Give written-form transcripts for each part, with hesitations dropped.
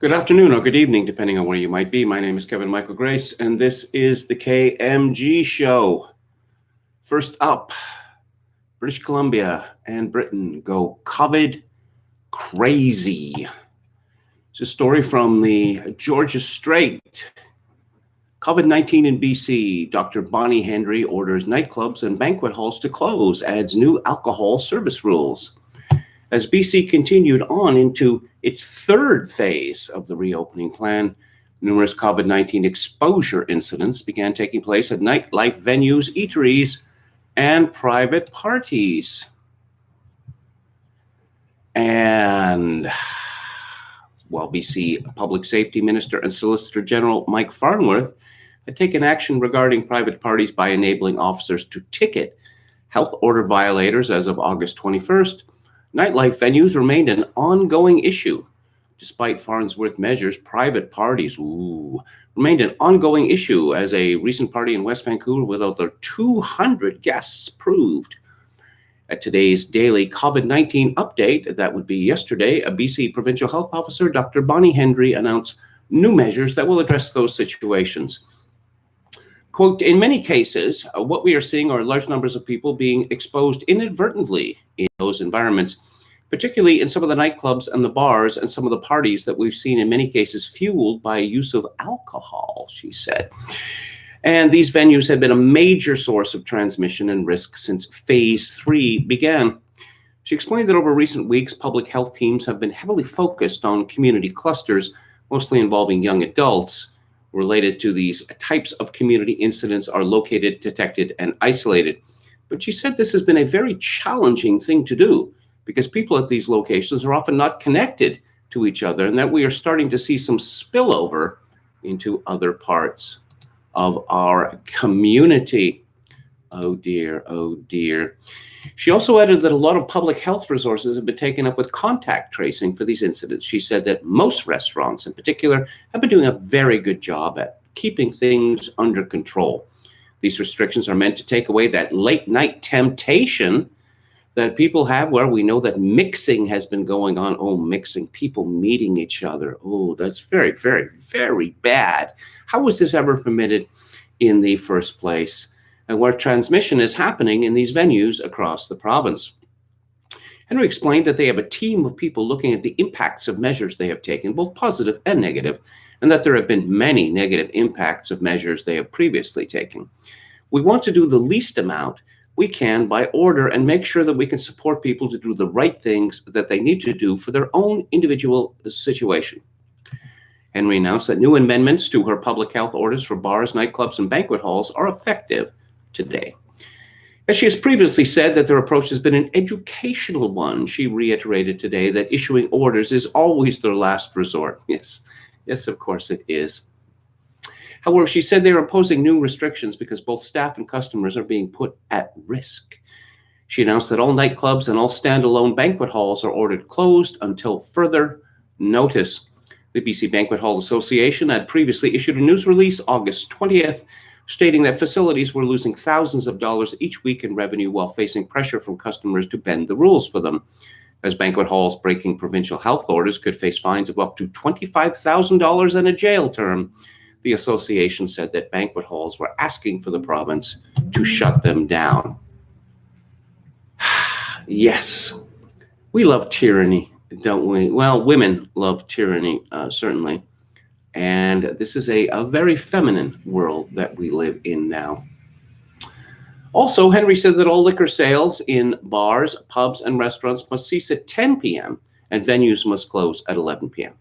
Good afternoon or good evening, depending on where you might be. My name is Kevin Michael Grace, and this is the KMG show. First up, British Columbia and Britain go COVID crazy. It's a story from the Georgia Strait. COVID-19 in BC. Dr. Bonnie Henry orders nightclubs and banquet halls to close, adds new alcohol service rules. As BC continued on into its third phase of the reopening plan, numerous COVID-19 exposure incidents began taking place at nightlife venues, eateries, and private parties. And while BC Public Safety Minister and Solicitor General Mike Farnworth had taken action regarding private parties by enabling officers to ticket health order violators as of August 21st, nightlife venues remained an ongoing issue. Despite Farnsworth measures, private parties remained an ongoing issue, as a recent party in West Vancouver with over 200 guests proved. At today's daily COVID-19 update, that would be yesterday, a BC Provincial Health Officer, Dr. Bonnie Henry, announced new measures that will address those situations. Quote, in many cases, what we are seeing are large numbers of people being exposed inadvertently in those environments, particularly in some of the nightclubs and the bars and some of the parties that we've seen in many cases fueled by use of alcohol, she said. And these venues have been a major source of transmission and risk since phase 3 began. She explained that over recent weeks, public health teams have been heavily focused on community clusters, mostly involving young adults. Related to these types of community incidents are located, detected, and isolated. But she said this has been a very challenging thing to do because people at these locations are often not connected to each other, and that we are starting to see some spillover into other parts of our community. Oh dear, oh dear. She also added that a lot of public health resources have been taken up with contact tracing for these incidents. She said that most restaurants in particular have been doing a very good job at keeping things under control. These restrictions are meant to take away that late night temptation that people have, where we know that mixing has been going on. Oh, mixing, people meeting each other. Oh, that's very, very, very bad. How was this ever permitted in the first place? And where transmission is happening in these venues across the province. Henry explained that they have a team of people looking at the impacts of measures they have taken, both positive and negative, and that there have been many negative impacts of measures they have previously taken. We want to do the least amount we can by order and make sure that we can support people to do the right things that they need to do for their own individual situation. Henry announced that new amendments to her public health orders for bars, nightclubs, and banquet halls are effective today. As she has previously said that their approach has been an educational one, she reiterated today that issuing orders is always their last resort. Yes, of course it is. However, she said they are imposing new restrictions because both staff and customers are being put at risk. She announced that all nightclubs and all standalone banquet halls are ordered closed until further notice. The BC Banquet Hall Association had previously issued a news release August 20th, stating that facilities were losing thousands of dollars each week in revenue while facing pressure from customers to bend the rules for them. As banquet halls breaking provincial health orders could face fines of up to $25,000 and a jail term, the association said that banquet halls were asking for the province to shut them down. Yes, we love tyranny, don't we? Well, women love tyranny, certainly. And this is a very feminine world that we live in now. Also, Henry said that all liquor sales in bars, pubs, and restaurants must cease at 10 p.m. and venues must close at 11 p.m.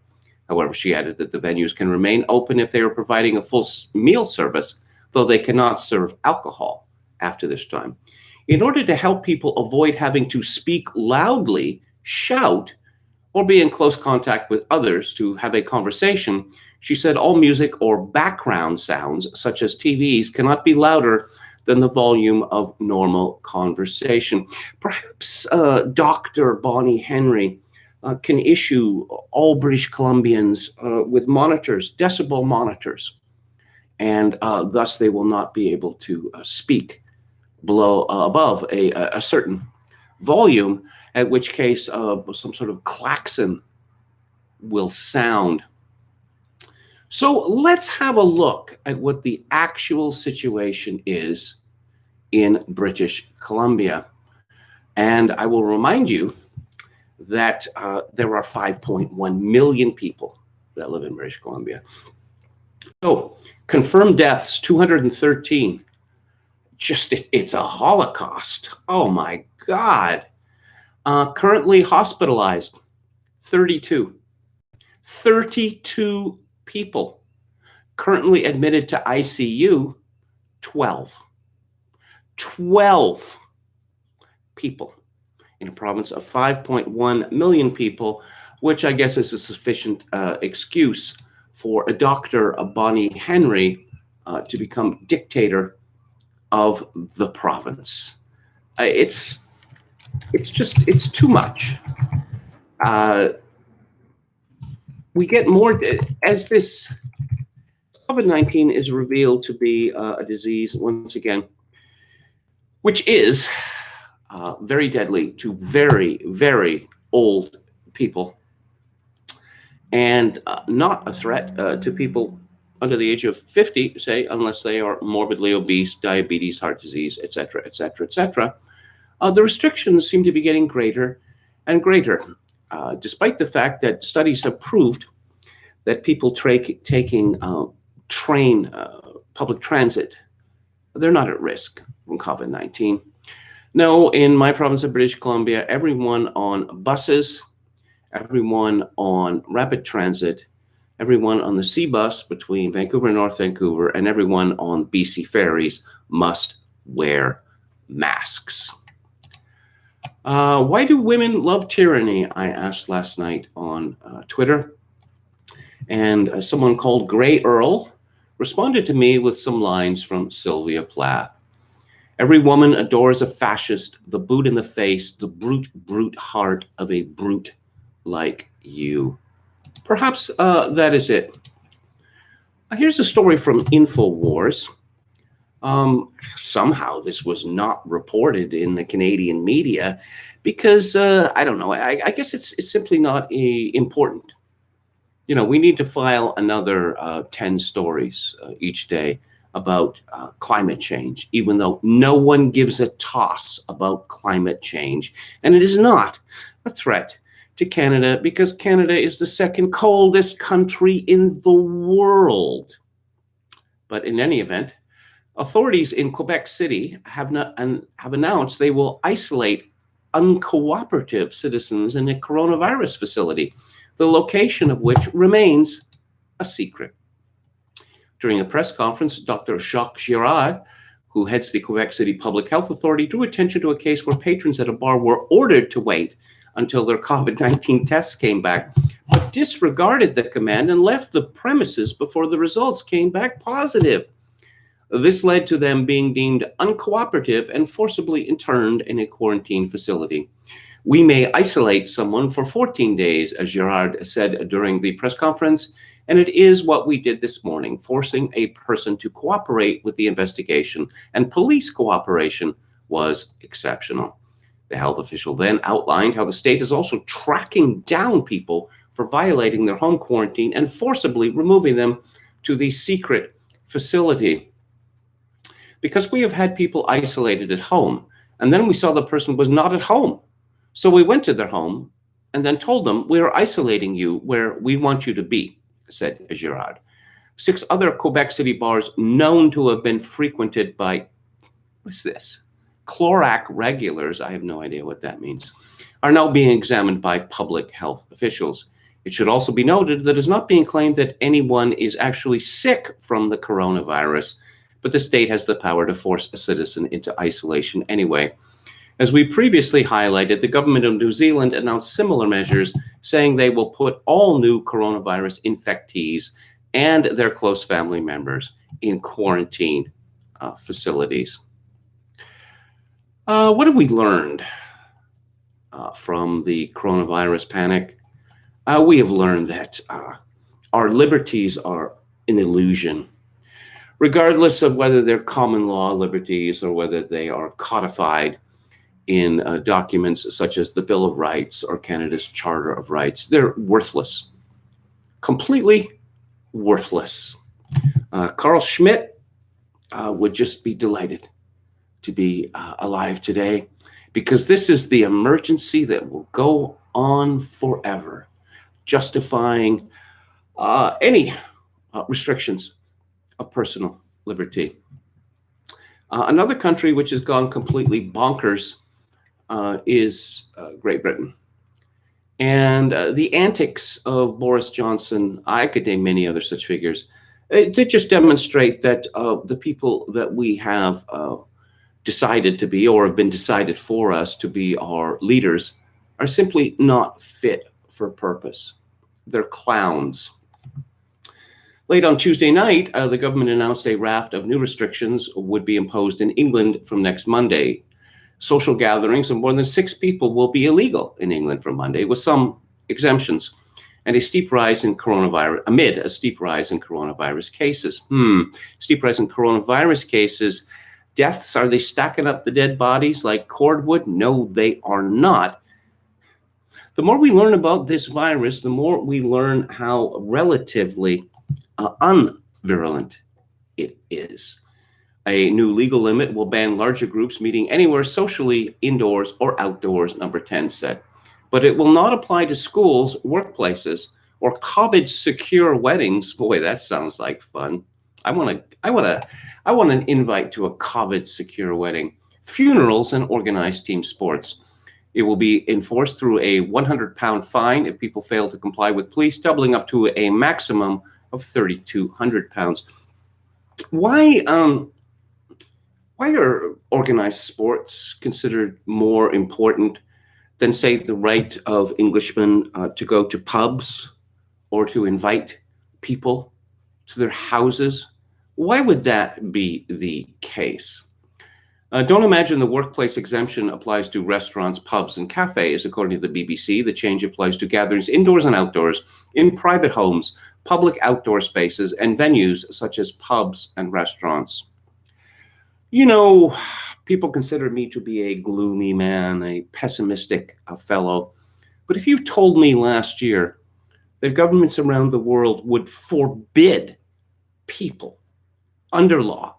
However, she added that the venues can remain open if they are providing a full meal service, though they cannot serve alcohol after this time. In order to help people avoid having to speak loudly, shout, or be in close contact with others to have a conversation, she said all music or background sounds, such as TVs, cannot be louder than the volume of normal conversation. Perhaps Dr. Bonnie Henry can issue all British Columbians with monitors, decibel monitors, and thus they will not be able to speak above a certain volume, at which case some sort of klaxon will sound. So let's have a look at what the actual situation is in British Columbia. And I will remind you that there are 5.1 million people that live in British Columbia. So confirmed deaths, 213. It's a Holocaust. Oh my God. Currently hospitalized, 32. 32 people. Currently admitted to ICU, 12. 12 people in a province of 5.1 million people, which I guess is a sufficient excuse for a Dr. Bonnie Henry to become dictator of the province. It's too much. We get more as this COVID-19 is revealed to be a disease, once again, which is very deadly to very, very old people, and not a threat to people under the age of 50, say, unless they are morbidly obese, diabetes, heart disease, etc., etc., etc. The restrictions seem to be getting greater and greater, despite the fact that studies have proved that people taking train, public transit, they're not at risk from COVID-19. No, in my province of British Columbia, everyone on buses, everyone on rapid transit, everyone on the sea bus between Vancouver and North Vancouver, and everyone on BC ferries must wear masks. Why do women love tyranny? I asked last night on Twitter. And someone called Grey Earl responded to me with some lines from Sylvia Plath. Every woman adores a fascist, the boot in the face, the brute heart of a brute like you. Perhaps that is it. Here's a story from InfoWars. Somehow this was not reported in the Canadian media because, I don't know, I guess it's simply not important. You know, we need to file another 10 stories each day about climate change, even though no one gives a toss about climate change. And it is not a threat to Canada because Canada is the second coldest country in the world. But in any event, authorities in Quebec City have announced they will isolate uncooperative citizens in a coronavirus facility, the location of which remains a secret. During a press conference, Dr. Jacques Girard, who heads the Quebec City Public Health Authority, drew attention to a case where patrons at a bar were ordered to wait until their COVID-19 tests came back, but disregarded the command and left the premises before the results came back positive. This led to them being deemed uncooperative and forcibly interned in a quarantine facility. We may isolate someone for 14 days, as Girard said during the press conference, and it is what we did this morning, forcing a person to cooperate with the investigation, and police cooperation was exceptional. The health official then outlined how the state is also tracking down people for violating their home quarantine and forcibly removing them to the secret facility. Because we have had people isolated at home, and then we saw the person was not at home. So we went to their home and then told them, we are isolating you where we want you to be, said Girard. 6 other Quebec City bars known to have been frequented by, what's this? Clorac regulars, I have no idea what that means, are now being examined by public health officials. It should also be noted that it's not being claimed that anyone is actually sick from the coronavirus, but the state has the power to force a citizen into isolation anyway. As we previously highlighted, the government of New Zealand announced similar measures, saying they will put all new coronavirus infectees and their close family members in quarantine facilities. What have we learned from the coronavirus panic? We have learned that our liberties are an illusion. Regardless of whether they're common law liberties or whether they are codified in documents such as the Bill of Rights or Canada's Charter of Rights, they're worthless, completely worthless. Carl Schmidt would just be delighted to be alive today, because this is the emergency that will go on forever, justifying any restrictions of personal liberty. Another country which has gone completely bonkers is Great Britain. And the antics of Boris Johnson, I could name many other such figures, they just demonstrate that the people that we have decided to be, or have been decided for us to be our leaders, are simply not fit for purpose. They're clowns. Late on Tuesday night, the government announced a raft of new restrictions would be imposed in England from next Monday. Social gatherings of more than 6 people will be illegal in England from Monday, with some exemptions, and a steep rise in coronavirus amid a steep rise in coronavirus cases. Steep rise in coronavirus cases. Deaths, are they stacking up the dead bodies like cordwood? No, they are not. The more we learn about this virus, the more we learn how relatively unvirulent it is. A new legal limit will ban larger groups meeting anywhere socially, indoors or outdoors, number 10 said. But it will not apply to schools, workplaces, or COVID-secure weddings. Boy, that sounds like fun. I want an invite to a COVID-secure wedding. Funerals and organized team sports. It will be enforced through a £100 fine if people fail to comply with police, doubling up to a maximum of £3,200. Why are organized sports considered more important than, say, the right of Englishmen to go to pubs or to invite people to their houses? Why would that be the case? Don't imagine the workplace exemption applies to restaurants, pubs, and cafes. According to the BBC, the change applies to gatherings indoors and outdoors, in private homes, public outdoor spaces, and venues such as pubs and restaurants. You know, people consider me to be a gloomy man, a pessimistic fellow. But if you told me last year that governments around the world would forbid people under law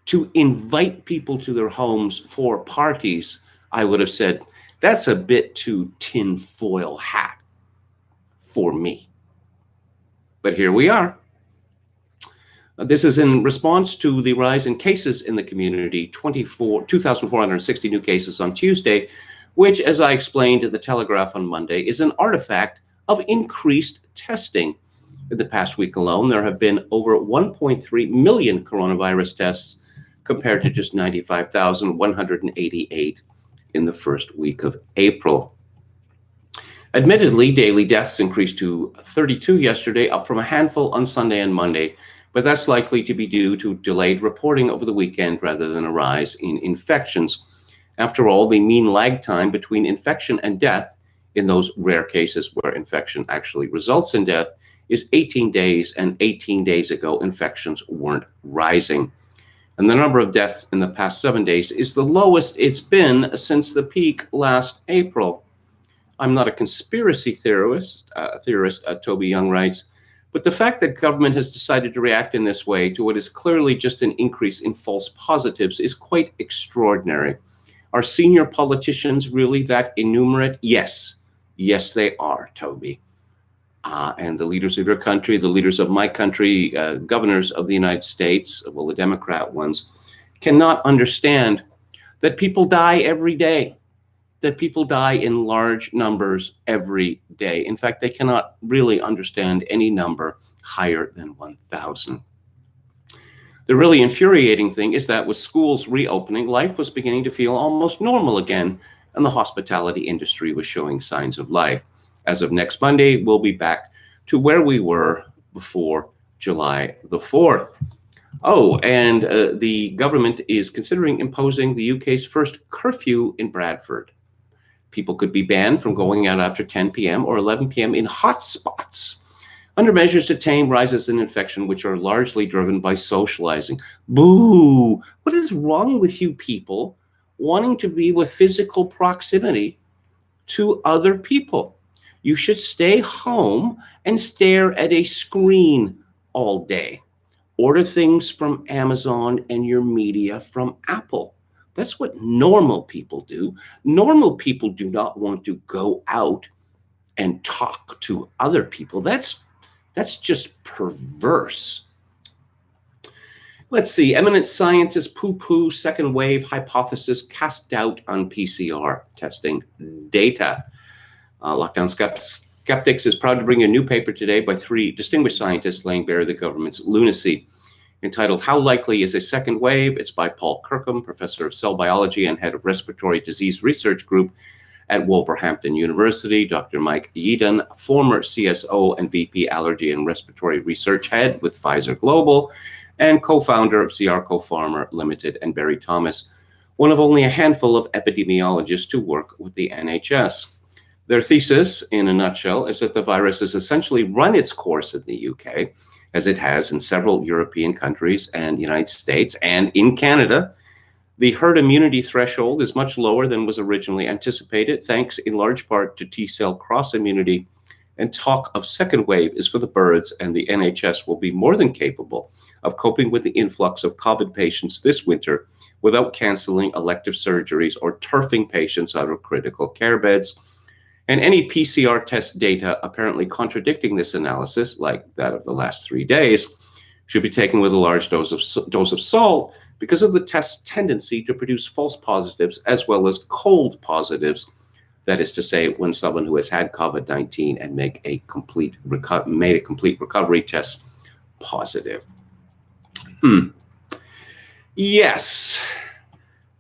to invite people to their homes for parties, I would have said, that's a bit too tinfoil hat for me. But here we are. This is in response to the rise in cases in the community, 2,460 new cases on Tuesday, which, as I explained to the Telegraph on Monday, is an artifact of increased testing. In the past week alone, there have been over 1.3 million coronavirus tests compared to just 95,188 in the first week of April. Admittedly, daily deaths increased to 32 yesterday, up from a handful on Sunday and Monday, but that's likely to be due to delayed reporting over the weekend rather than a rise in infections. After all, the mean lag time between infection and death, in those rare cases where infection actually results in death, is 18 days, and 18 days ago, infections weren't rising. And the number of deaths in the past 7 days is the lowest it's been since the peak last April. I'm not a conspiracy theorist, Toby Young writes, but the fact that government has decided to react in this way to what is clearly just an increase in false positives is quite extraordinary. Are senior politicians really that innumerate? Yes. Yes, they are, Toby. And the leaders of your country, the leaders of my country, governors of the United States, well, the Democrat ones, cannot understand that people die every day, that people die in large numbers every day. In fact, they cannot really understand any number higher than 1,000. The really infuriating thing is that with schools reopening, life was beginning to feel almost normal again, and the hospitality industry was showing signs of life. As of next Monday, we'll be back to where we were before July the 4th. Oh, and the government is considering imposing the UK's first curfew in Bradford. People could be banned from going out after 10 p.m. or 11 p.m. in hotspots under measures to tame rises in infection, which are largely driven by socializing. Boo! What is wrong with you people wanting to be with physical proximity to other people? You should stay home and stare at a screen all day. Order things from Amazon and your media from Apple. That's what normal people do. Normal people do not want to go out and talk to other people. That's just perverse. Let's see. Eminent scientists poo-poo second wave hypothesis, cast doubt on PCR testing data. Lockdown Skeptics is proud to bring a new paper today by 3 distinguished scientists laying bare the government's lunacy. Entitled How Likely is a Second Wave? It's by Paul Kirkham, professor of cell biology and head of respiratory disease research group at Wolverhampton University. Dr. Mike Yeadon, former CSO and VP allergy and respiratory research head with Pfizer Global and co-founder of Ciarco Pharma Limited, and Barry Thomas, one of only a handful of epidemiologists to work with the NHS. Their thesis, in a nutshell, is that the virus has essentially run its course in the UK, as it has in several European countries and the United States and in Canada. The herd immunity threshold is much lower than was originally anticipated, thanks in large part to T-cell cross-immunity, and talk of second wave is for the birds, and the NHS will be more than capable of coping with the influx of COVID patients this winter without canceling elective surgeries or turfing patients out of critical care beds. And any PCR test data apparently contradicting this analysis, like that of the last 3 days, should be taken with a large dose of salt because of the test's tendency to produce false positives as well as cold positives. That is to say, when someone who has had COVID-19 and made a complete recovery test positive. Yes.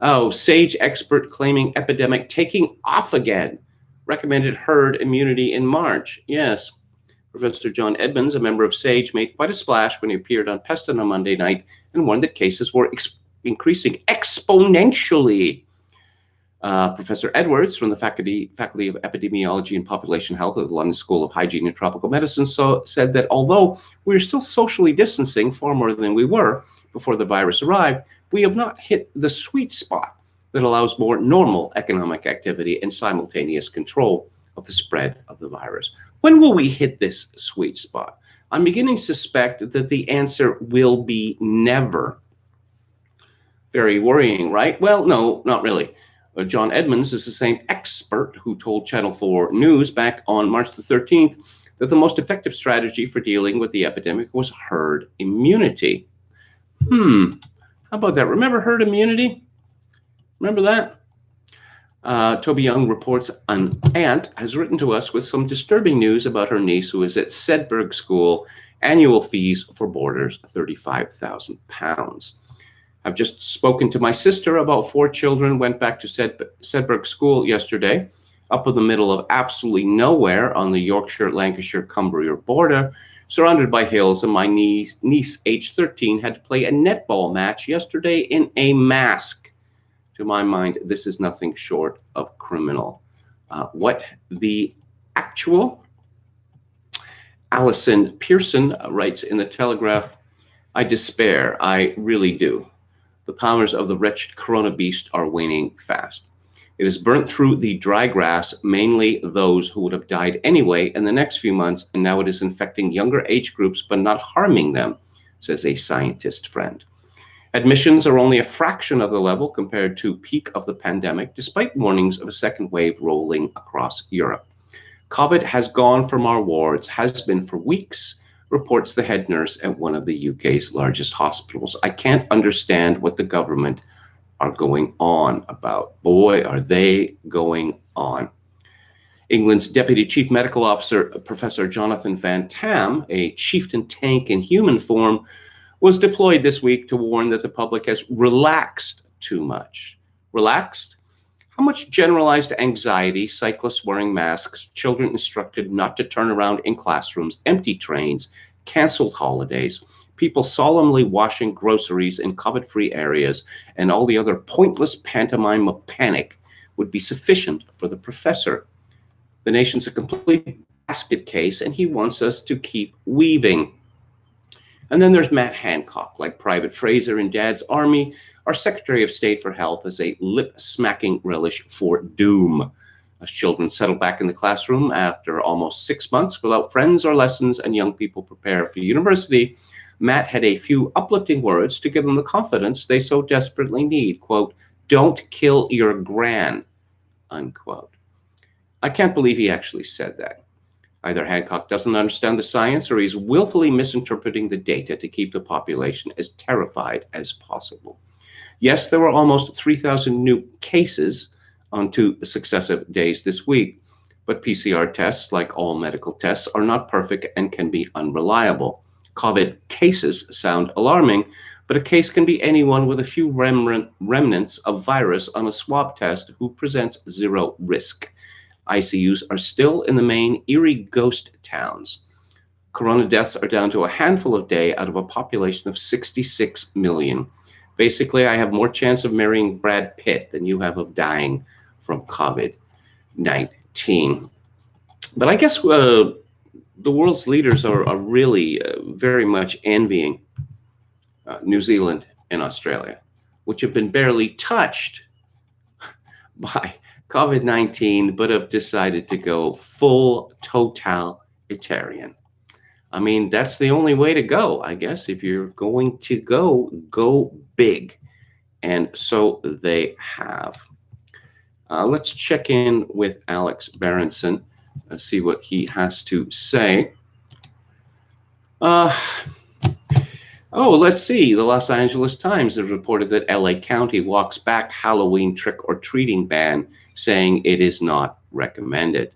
Oh, SAGE expert claiming epidemic taking off again. Recommended herd immunity in March. Yes. Professor John Edmonds, a member of SAGE, made quite a splash when he appeared on Peston on Monday night and warned that cases were increasing exponentially. Professor Edwards from the Faculty of Epidemiology and Population Health at the London School of Hygiene and Tropical Medicine said that although we are still socially distancing far more than we were before the virus arrived, we have not hit the sweet spot that allows more normal economic activity and simultaneous control of the spread of the virus. When will we hit this sweet spot? I'm beginning to suspect that the answer will be never. Very worrying, right? Well, no, not really. John Edmonds is the same expert who told Channel 4 News back on March the 13th that the most effective strategy for dealing with the epidemic was herd immunity. How about that? Remember herd immunity? Remember that? Toby Young reports an aunt has written to us with some disturbing news about her niece who is at Sedbergh School. Annual fees for boarders, £35,000. I've just spoken to my sister about 4 children, went back to Sedbergh School yesterday, up in the middle of absolutely nowhere on the Yorkshire-Lancashire-Cumbria border, surrounded by hills, and my niece, age 13, had to play a netball match yesterday in a mask. To my mind, this is nothing short of criminal. What the actual? Alison Pearson writes in the Telegraph, I despair, I really do. The powers of the wretched corona beast are waning fast. It has burnt through the dry grass, mainly those who would have died anyway in the next few months, and now it is infecting younger age groups but not harming them, says a scientist friend. Admissions are only a fraction of the level compared to peak of the pandemic, despite warnings of a second wave rolling across Europe. COVID has gone from our wards, has been for weeks, reports the head nurse at one of the UK's largest hospitals. I can't understand what the government are going on about. Boy, are they going on. England's Deputy Chief Medical Officer, Professor Jonathan Van Tam, a chieftain tank in human form, was deployed this week to warn that the public has relaxed too much. Relaxed? How much generalized anxiety, cyclists wearing masks, children instructed not to turn around in classrooms, empty trains, canceled holidays, people solemnly washing groceries in COVID-free areas, and all the other pointless pantomime of panic would be sufficient for the professor. The nation's a complete basket case, and he wants us to keep weaving. And then there's Matt Hancock, like Private Fraser in Dad's Army. Our Secretary of State for Health has a lip-smacking relish for doom. As children settle back in the classroom after almost 6 months without friends or lessons and young people prepare for university, Matt had a few uplifting words to give them the confidence they so desperately need. Quote, "Don't kill your gran," unquote. I can't believe he actually said that. Either Hancock doesn't understand the science or he's willfully misinterpreting the data to keep the population as terrified as possible. Yes, there were almost 3,000 new cases on 2 successive days this week, but PCR tests, like all medical tests, are not perfect and can be unreliable. COVID cases sound alarming, but a case can be anyone with a few remnants of virus on a swab test who presents zero risk. ICUs are still in the main eerie ghost towns. Corona deaths are down to a handful a day out of a population of 66 million. Basically, I have more chance of marrying Brad Pitt than you have of dying from COVID-19. But I guess the world's leaders are really very much envying New Zealand and Australia, which have been barely touched by COVID-19, but have decided to go full totalitarian. I mean, that's the only way to go, I guess. If you're going to go big. And so they have. Let's check in with Alex Berenson, see what he has to say. Let's see. The Los Angeles Times has reported that LA County walks back Halloween trick-or-treating ban, saying it is not recommended.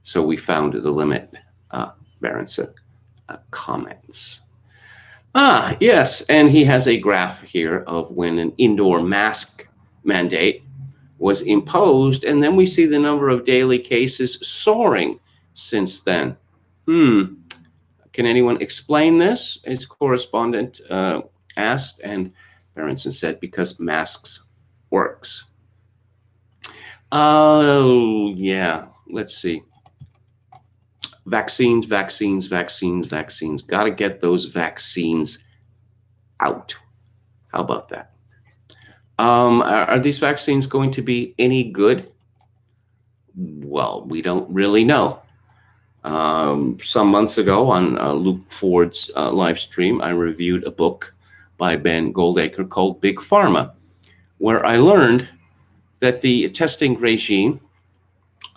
So we found the limit, Berenson comments. Yes, and he has a graph here of when an indoor mask mandate was imposed, and then we see the number of daily cases soaring since then. Can anyone explain this? His correspondent asked, and Berenson said, because masks works. Oh, yeah. Let's see. Vaccines. Got to get those vaccines out. How about that? Are these vaccines going to be any good? Well, we don't really know. Some months ago on Luke Ford's live stream, I reviewed a book by Ben Goldacre called Big Pharma, where I learned that the testing regime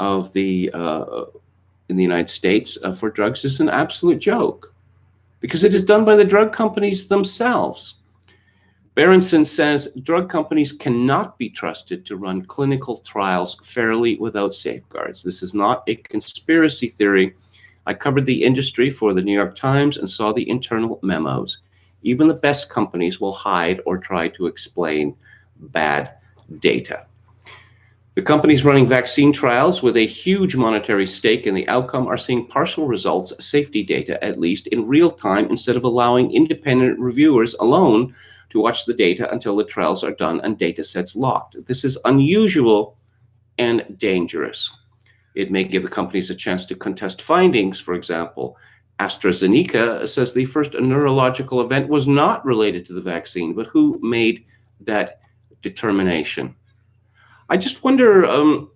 of the in the United States for drugs is an absolute joke, because it is done by the drug companies themselves. Berenson says drug companies cannot be trusted to run clinical trials fairly without safeguards. This is not a conspiracy theory. I covered the industry for the New York Times and saw the internal memos. Even the best companies will hide or try to explain bad data. The companies running vaccine trials with a huge monetary stake in the outcome are seeing partial results, safety data at least, in real time, instead of allowing independent reviewers alone to watch the data until the trials are done and data sets locked. This is unusual and dangerous. It may give the companies a chance to contest findings. For example, AstraZeneca says the first neurological event was not related to the vaccine, but who made that determination? I just wonder, are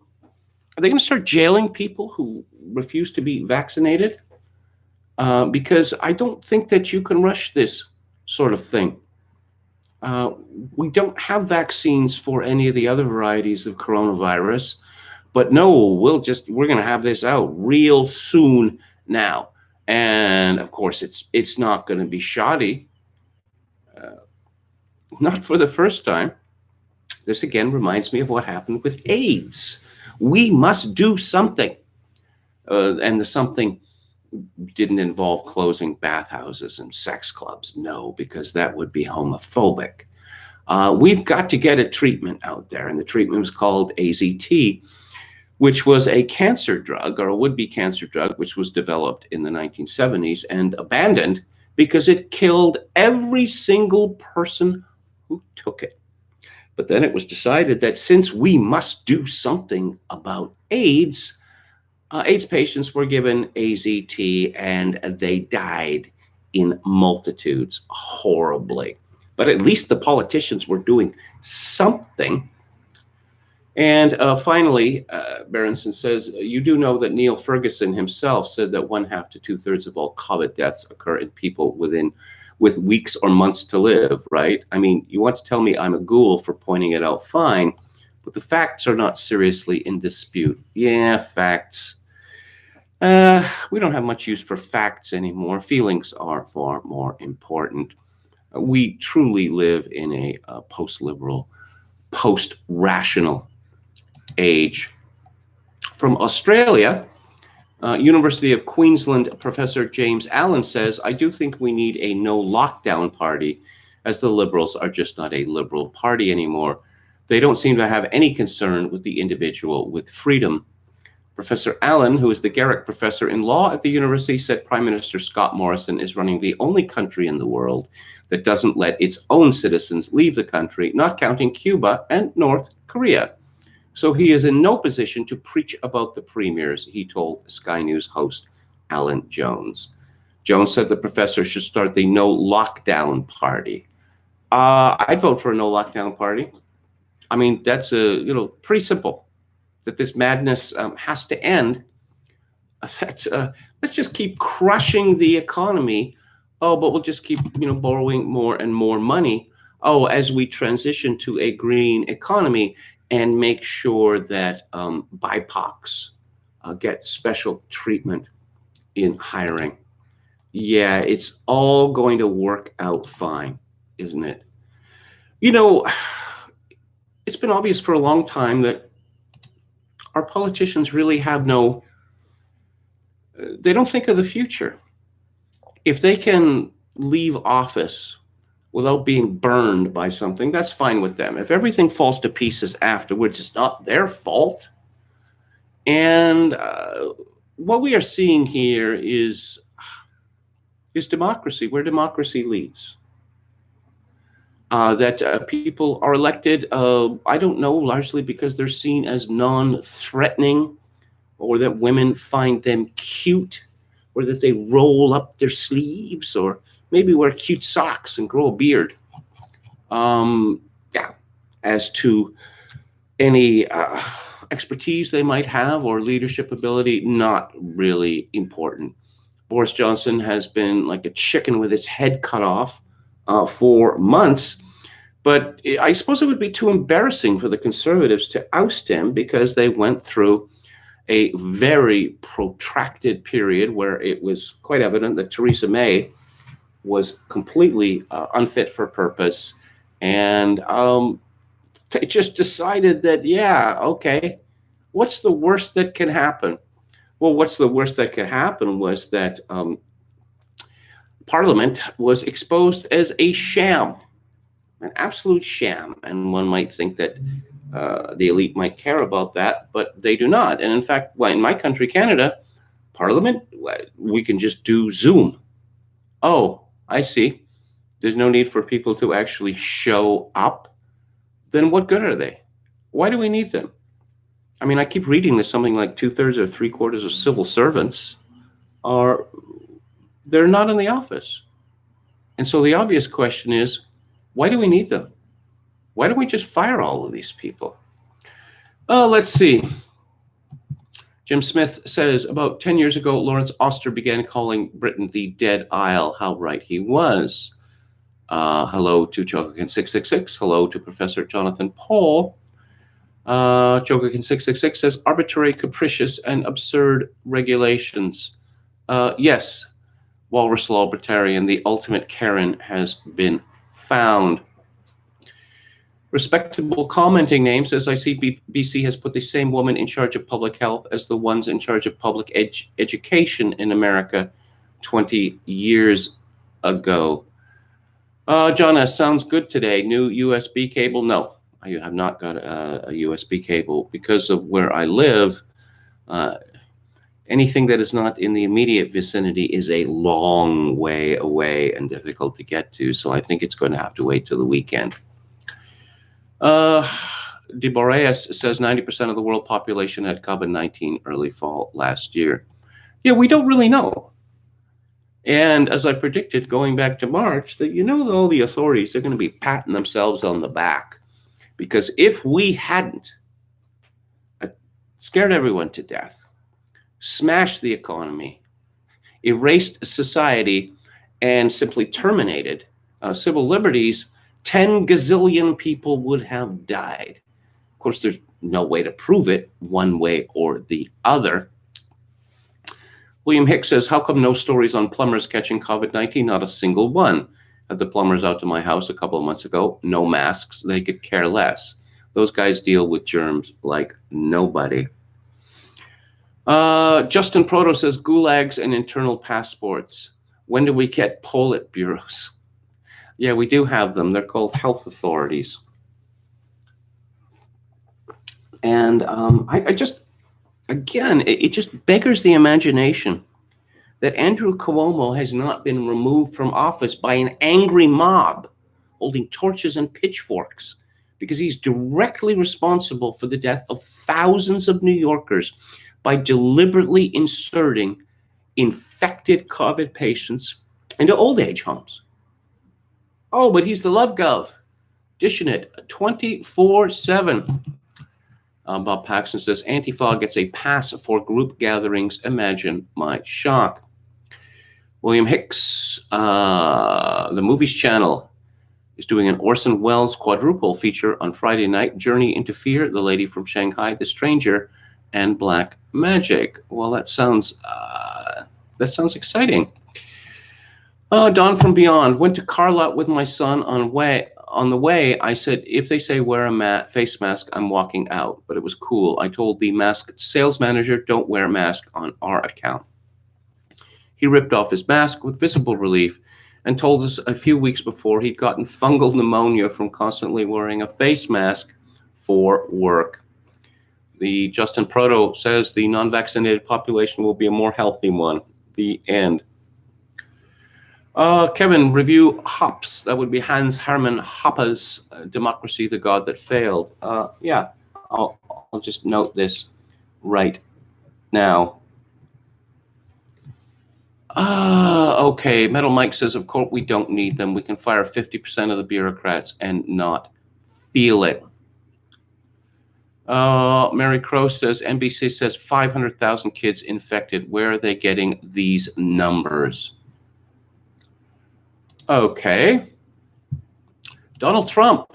they going to start jailing people who refuse to be vaccinated? Because I don't think that you can rush this sort of thing. We don't have vaccines for any of the other varieties of coronavirus, but no, we're going to have this out real soon now. And of course, it's not going to be shoddy. Not for the first time. This again reminds me of what happened with AIDS. We must do something. And the something didn't involve closing bathhouses and sex clubs. No, because that would be homophobic. We've got to get a treatment out there. And the treatment was called AZT, which was a cancer drug, or a would-be cancer drug, which was developed in the 1970s and abandoned because it killed every single person who took it. But then it was decided that since we must do something about AIDS, AIDS patients were given AZT and they died in multitudes horribly. But at least the politicians were doing something. And finally, Berenson says, you do know that Neil Ferguson himself said that 1/2 to 2/3 of all COVID deaths occur in people with weeks or months to live, right? I mean, you want to tell me I'm a ghoul for pointing it out, fine, but the facts are not seriously in dispute. Yeah, facts. We don't have much use for facts anymore. Feelings are far more important. We truly live in a post-liberal, post-rational age. From Australia, University of Queensland professor James Allen says, I do think we need a no lockdown party, as the Liberals are just not a liberal party anymore. They don't seem to have any concern with the individual, with freedom. Professor Allen, who is the Garrick Professor in Law at the university, said Prime Minister Scott Morrison is running the only country in the world that doesn't let its own citizens leave the country, not counting Cuba and North Korea. So he is in no position to preach about the premiers, he told Sky News host Alan Jones. Jones said the professor should start the no lockdown party. I'd vote for a no lockdown party. I mean, that's pretty simple. That this madness has to end. Let's just keep crushing the economy. Oh, but we'll just keep borrowing more and more money. Oh, as we transition to a green economy, and make sure that BIPOCs get special treatment in hiring. Yeah, it's all going to work out fine, isn't it? It's been obvious for a long time that our politicians really have they don't think of the future. If they can leave office without being burned by something, that's fine with them. If everything falls to pieces afterwards, it's not their fault. And what we are seeing here is democracy, where democracy leads. That people are elected, I don't know, largely because they're seen as non-threatening, or that women find them cute, or that they roll up their sleeves, or maybe wear cute socks and grow a beard. As to any expertise they might have or leadership ability, not really important. Boris Johnson has been like a chicken with its head cut off for months, but I suppose it would be too embarrassing for the Conservatives to oust him, because they went through a very protracted period where it was quite evident that Theresa May was completely unfit for purpose. And they just decided that, okay, what's the worst that can happen? Well, what's the worst that could happen was that Parliament was exposed as a sham, an absolute sham. And one might think that the elite might care about that, but they do not. And in fact, in my country, Canada, Parliament, we can just do Zoom. Oh, I see. There's no need for people to actually show up. Then what good are they? Why do we need them? I mean, I keep reading that something like 2/3 or 3/4 of civil servants they're not in the office. And so the obvious question is, why do we need them? Why don't we just fire all of these people? Let's see. Jim Smith says, about 10 years ago, Lawrence Auster began calling Britain the Dead Isle. How right he was. Hello to Jogakin666. Hello to Professor Jonathan Paul. Jogakin666 says, arbitrary, capricious, and absurd regulations. Yes, Walrus Law Libertarian, the ultimate Karen has been found. Respectable commenting name says, I see BC has put the same woman in charge of public health as the ones in charge of public education in America 20 years ago. John S. sounds good today. New USB cable? No, I have not got a USB cable because of where I live. Anything that is not in the immediate vicinity is a long way away and difficult to get to. So I think it's going to have to wait till the weekend. De Boreas says 90% of the world population had COVID-19 early fall last year. Yeah, we don't really know. And as I predicted, going back to March, that all the authorities, they're going to be patting themselves on the back. Because if we hadn't scared everyone to death, smashed the economy, erased society, and simply terminated civil liberties, 10 gazillion people would have died. Of course, there's no way to prove it one way or the other. William Hicks says, how come no stories on plumbers catching COVID-19? Not a single one. Had the plumbers out to my house a couple of months ago, no masks, they could care less. Those guys deal with germs like nobody. Justin Proto says, gulags and internal passports. When do we get Politburos? Yeah, we do have them. They're called health authorities. And I just, again, it just beggars the imagination that Andrew Cuomo has not been removed from office by an angry mob holding torches and pitchforks, because he's directly responsible for the death of thousands of New Yorkers by deliberately inserting infected COVID patients into old age homes. Oh, but he's the love gov, dishing it 24/7. Bob Paxton says, Antifa gets a pass for group gatherings. Imagine my shock. William Hicks, the Movies Channel, is doing an Orson Welles quadruple feature on Friday night, Journey into Fear, The Lady from Shanghai, The Stranger, and Black Magic. Well, that sounds exciting. Don from Beyond, went to car lot with my son on the way. I said, if they say wear a face mask, I'm walking out. But it was cool. I told the mask sales manager, don't wear a mask on our account. He ripped off his mask with visible relief and told us a few weeks before he'd gotten fungal pneumonia from constantly wearing a face mask for work. The Justin Proto says the non-vaccinated population will be a more healthy one. The end. Kevin, review Hoppes. That would be Hans Hermann Hoppe's Democracy, the God That Failed. Yeah, I'll just note this right now. Okay, Metal Mike says, of course we don't need them. We can fire 50% of the bureaucrats and not feel it. Mary Crow says, NBC says 500,000 kids infected. Where are they getting these numbers? Okay. Donald Trump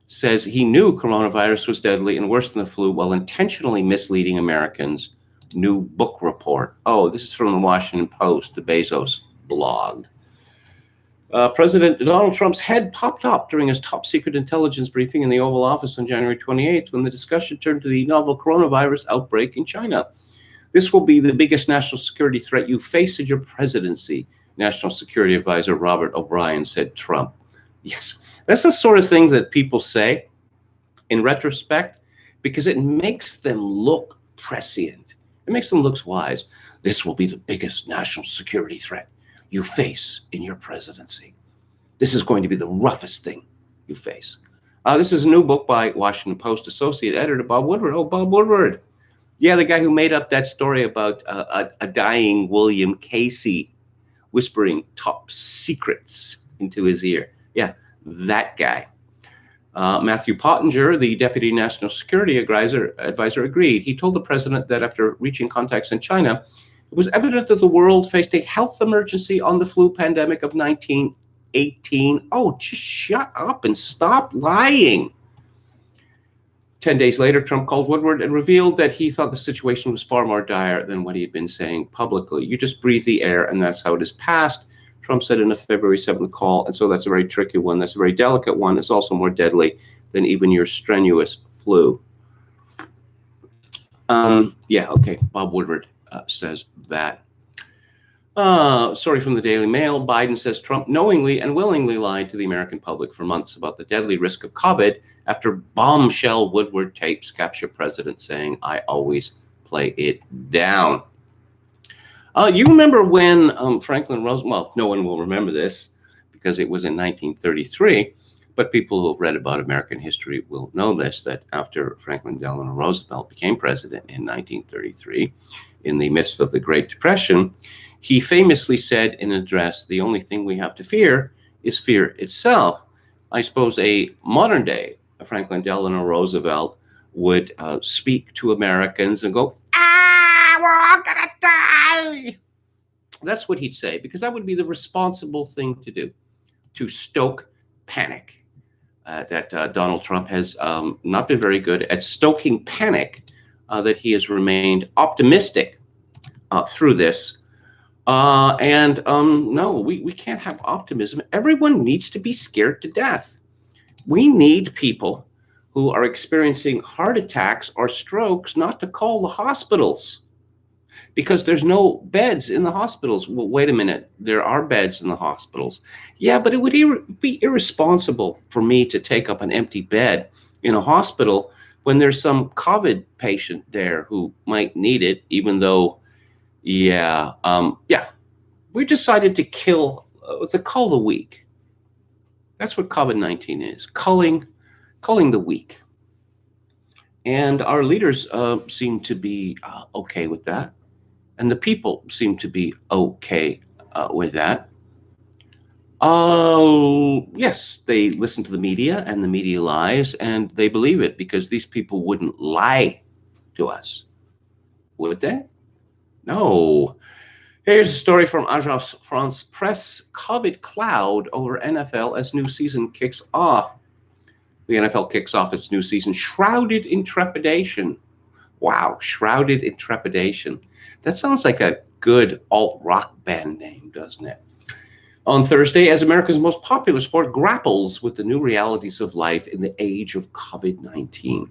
says he knew coronavirus was deadly and worse than the flu while intentionally misleading Americans. New book report. Oh, this is from the Washington Post, the Bezos blog. President Donald Trump's head popped up during his top secret intelligence briefing in the Oval Office on January 28th when the discussion turned to the novel coronavirus outbreak in China. This will be the biggest national security threat you face in your presidency, National Security Advisor Robert O'Brien said Trump. Yes, that's the sort of things that people say in retrospect because it makes them look prescient. It makes them look wise. This will be the biggest national security threat you face in your presidency. This is going to be the roughest thing you face. This is a new book by Washington Post associate editor Bob Woodward. Oh, Bob Woodward. Yeah, the guy who made up that story about a dying William Casey whispering top secrets into his ear. Yeah, that guy. Matthew Pottinger, the Deputy National Security Advisor, agreed. He told the president that after reaching contacts in China, it was evident that the world faced a health emergency on the flu pandemic of 1918. Oh, just shut up and stop lying. 10 days later, Trump called Woodward and revealed that he thought the situation was far more dire than what he had been saying publicly. You just breathe the air, and that's how it is passed, Trump said in a February 7th call. And so that's a very tricky one. That's a very delicate one. It's also more deadly than even your strenuous flu. Yeah, okay. Bob Woodward says that. Story from the Daily Mail. Biden says Trump knowingly and willingly lied to the American public for months about the deadly risk of COVID after bombshell Woodward tapes capture president saying, I always play it down. You remember when Franklin Roosevelt, well, no one will remember this because it was in 1933, but people who have read about American history will know this, that after Franklin Delano Roosevelt became president in 1933, in the midst of the Great Depression, he famously said in an address, the only thing we have to fear is fear itself. I suppose a modern day Franklin Delano Roosevelt would speak to Americans and go, "Ah, we're all gonna die." That's what he'd say, because that would be the responsible thing to do, to stoke panic. That Donald Trump has not been very good at stoking panic, that he has remained optimistic through this. No, we can't have optimism. Everyone needs to be scared to death. We need people who are experiencing heart attacks or strokes not to call the hospitals, because there's no beds in the hospitals. Well, wait a minute, there are beds in the hospitals. Yeah, but it would be irresponsible for me to take up an empty bed in a hospital when there's some COVID patient there who might need it, even though, we decided to cull the weak. That's what COVID-19 is, culling the weak. And our leaders seem to be okay with that. And the people seem to be okay with that. Yes, they listen to the media, and the media lies, and they believe it, because these people wouldn't lie to us, would they? No. Here's a story from Agence France Presse: COVID cloud over NFL as new season kicks off. The NFL kicks off its new season shrouded in trepidation. Wow, shrouded in trepidation. That sounds like a good alt-rock band name, doesn't it? On Thursday, as America's most popular sport grapples with the new realities of life in the age of COVID-19.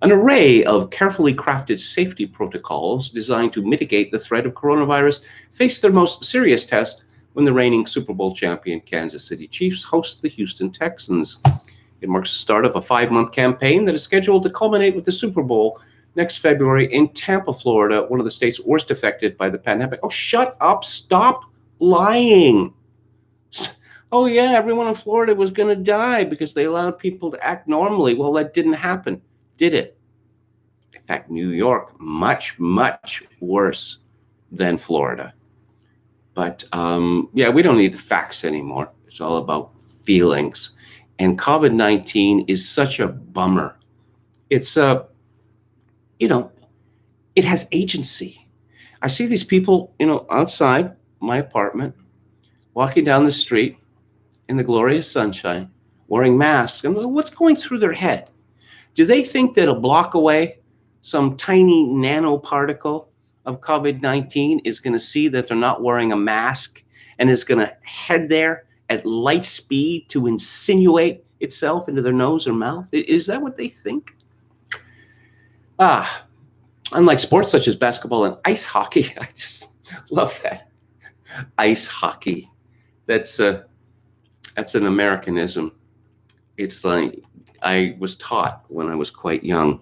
An array of carefully crafted safety protocols designed to mitigate the threat of coronavirus face their most serious test when the reigning Super Bowl champion Kansas City Chiefs host the Houston Texans. It marks the start of a 5-month campaign that is scheduled to culminate with the Super Bowl next February in Tampa, Florida, one of the states worst affected by the pandemic. Oh, shut up. Stop lying. Oh, yeah, everyone in Florida was going to die because they allowed people to act normally. Well, that didn't happen, did it? In fact, New York, much, much worse than Florida. But we don't need the facts anymore. It's all about feelings. And COVID-19 is such a bummer. It's it has agency. I see these people, outside my apartment, walking down the street in the glorious sunshine, wearing masks. And what's going through their head? Do they think that a block away, some tiny nanoparticle of COVID-19 is going to see that they're not wearing a mask and is going to head there at light speed to insinuate itself into their nose or mouth? Is that what they think? Unlike sports such as basketball and ice hockey, I just love that. Ice hockey. That's an Americanism. It's like, I was taught when I was quite young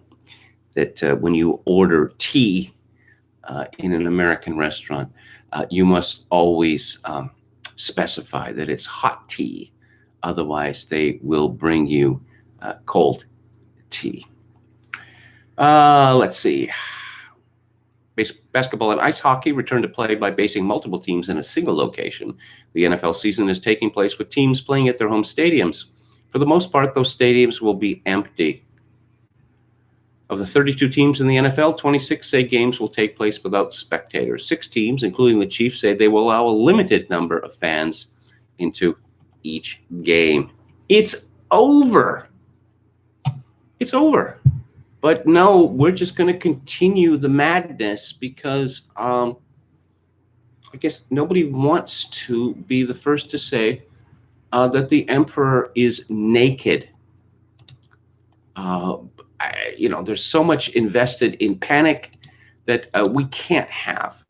that when you order tea in an American restaurant, you must always specify that it's hot tea. Otherwise, they will bring you cold tea. Let's see. Basketball and ice hockey return to play by basing multiple teams in a single location. The NFL season is taking place with teams playing at their home stadiums. For the most part, those stadiums will be empty. Of the 32 teams in the NFL, 26 say games will take place without spectators. 6 teams, including the Chiefs, say they will allow a limited number of fans into each game. It's over. It's over. But no, we're just going to continue the madness because I guess nobody wants to be the first to say that the emperor is naked. There's so much invested in panic that we can't have.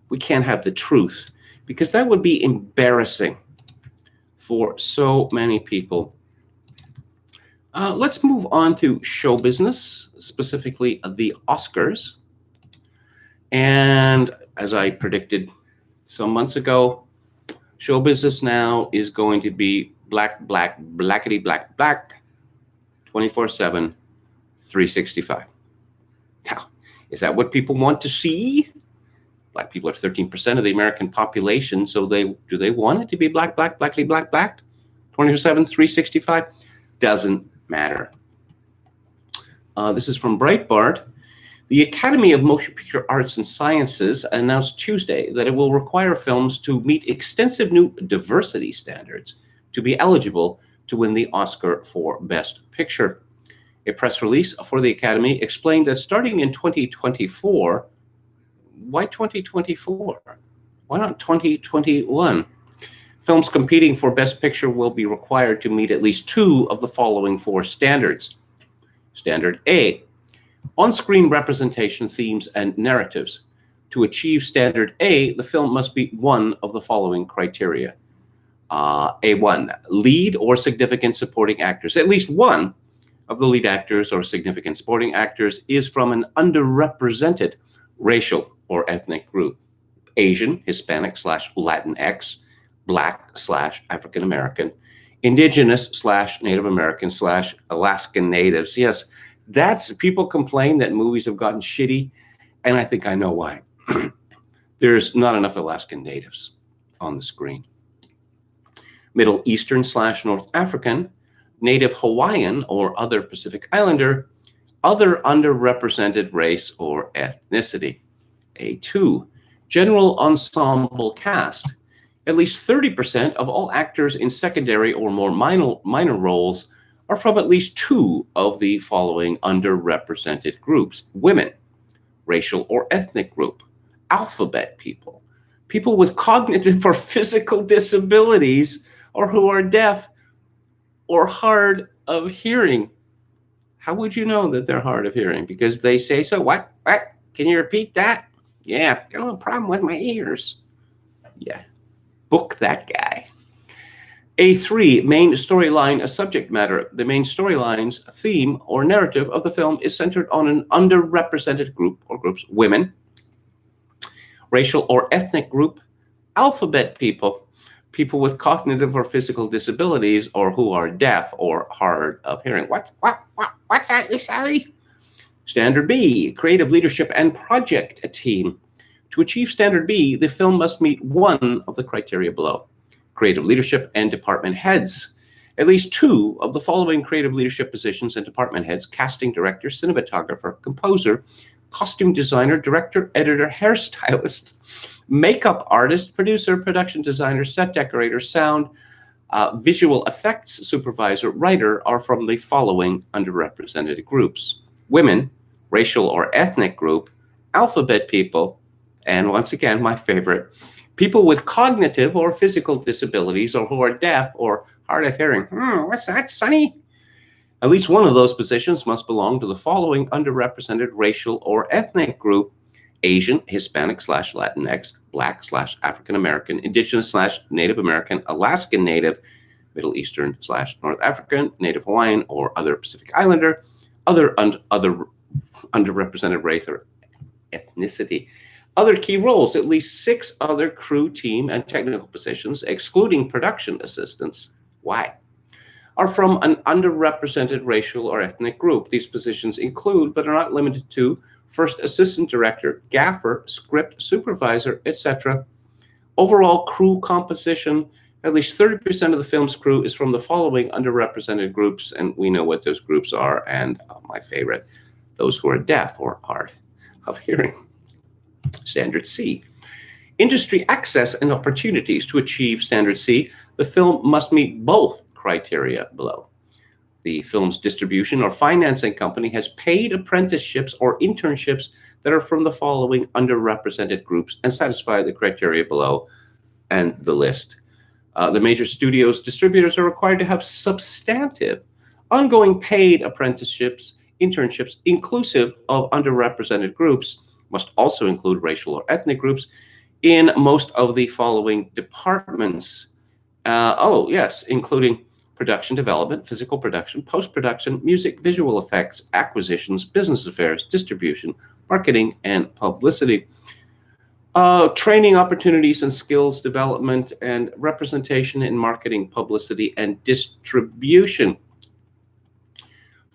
We can't have the truth, because that would be embarrassing for so many people. Let's move on to show business, specifically the Oscars. And as I predicted some months ago, show business now is going to be black, blackety, black, 24/7, 365. Now, is that what people want to see? Black people are 13% of the American population, so do they want it to be black, blackety, black, 24/7, 365? Doesn't matter. This is from Breitbart. The Academy of Motion Picture Arts and Sciences announced Tuesday that it will require films to meet extensive new diversity standards to be eligible to win the Oscar for Best Picture. A press release for the Academy explained that starting in 2024, why 2024? Why not 2021? Films competing for Best Picture will be required to meet at least two of the following four standards. Standard A, on-screen representation, themes, and narratives. To achieve Standard A, the film must meet one of the following criteria. A1, lead or significant supporting actors. At least one of the lead actors or significant supporting actors is from an underrepresented racial or ethnic group. Asian, Hispanic / Latinx, Black / African American, Indigenous / Native American / Alaskan Natives. Yes, people complain that movies have gotten shitty, and I think I know why. There's not enough Alaskan Natives on the screen. Middle Eastern / North African, Native Hawaiian or other Pacific Islander, other underrepresented race or ethnicity. A2, general ensemble cast. At least 30% of all actors in secondary or more minor roles are from at least two of the following underrepresented groups. Women, racial or ethnic group, alphabet people, people with cognitive or physical disabilities, or who are deaf or hard of hearing. How would you know that they're hard of hearing? Because they say so. What? Can you repeat that? Yeah, got a little problem with my ears. Yeah, book that guy. A3, main storyline, a subject matter. The main storyline's theme or narrative of the film is centered on an underrepresented group or groups, women, racial or ethnic group, alphabet people, people with cognitive or physical disabilities, or who are deaf or hard of hearing. What's that you say? Standard B, creative leadership and project team. To achieve Standard B, the film must meet one of the criteria below. Creative leadership and department heads. At least two of the following creative leadership positions and department heads: casting director, cinematographer, composer, costume designer, director, editor, hairstylist, makeup artist, producer, production designer, set decorator, sound, visual effects supervisor, writer are from the following underrepresented groups: women, racial or ethnic group, alphabet people, and once again, my favorite, people with cognitive or physical disabilities, or who are deaf or hard of hearing. What's that, Sonny? At least one of those positions must belong to the following underrepresented racial or ethnic group: Asian, Hispanic / Latinx, Black / African American, Indigenous / Native American, Alaskan Native, Middle Eastern / North African, Native Hawaiian or other Pacific Islander, other underrepresented race or ethnicity. Other key roles: at least 6 other crew, team, and technical positions, excluding production assistants. Why? Are from an underrepresented racial or ethnic group. These positions include, but are not limited to, first assistant director, gaffer, script supervisor, etc. Overall crew composition: at least 30% of the film's crew is from the following underrepresented groups, and we know what those groups are, and my favorite, those who are deaf or hard of hearing. Standard C, industry access and opportunities. To achieve Standard C, the film must meet both criteria below. The film's distribution or financing company has paid apprenticeships or internships that are from the following underrepresented groups and satisfy the criteria below, and the list. The major studios distributors are required to have substantive, ongoing paid apprenticeships, internships, inclusive of underrepresented groups, must also include racial or ethnic groups in most of the following departments. Including production development, physical production, post-production, music, visual effects, acquisitions, business affairs, distribution, marketing, and publicity. Training opportunities and skills development, and representation in marketing, publicity, and distribution.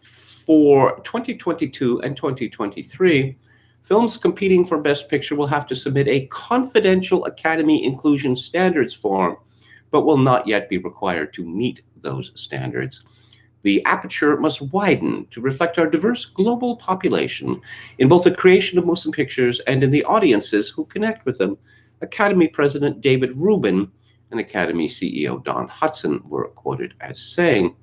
For 2022 and 2023, films competing for Best Picture will have to submit a confidential Academy Inclusion Standards form, but will not yet be required to meet those standards. The aperture must widen to reflect our diverse global population in both the creation of motion pictures and in the audiences who connect with them. Academy President David Rubin and Academy CEO Don Hudson were quoted as saying.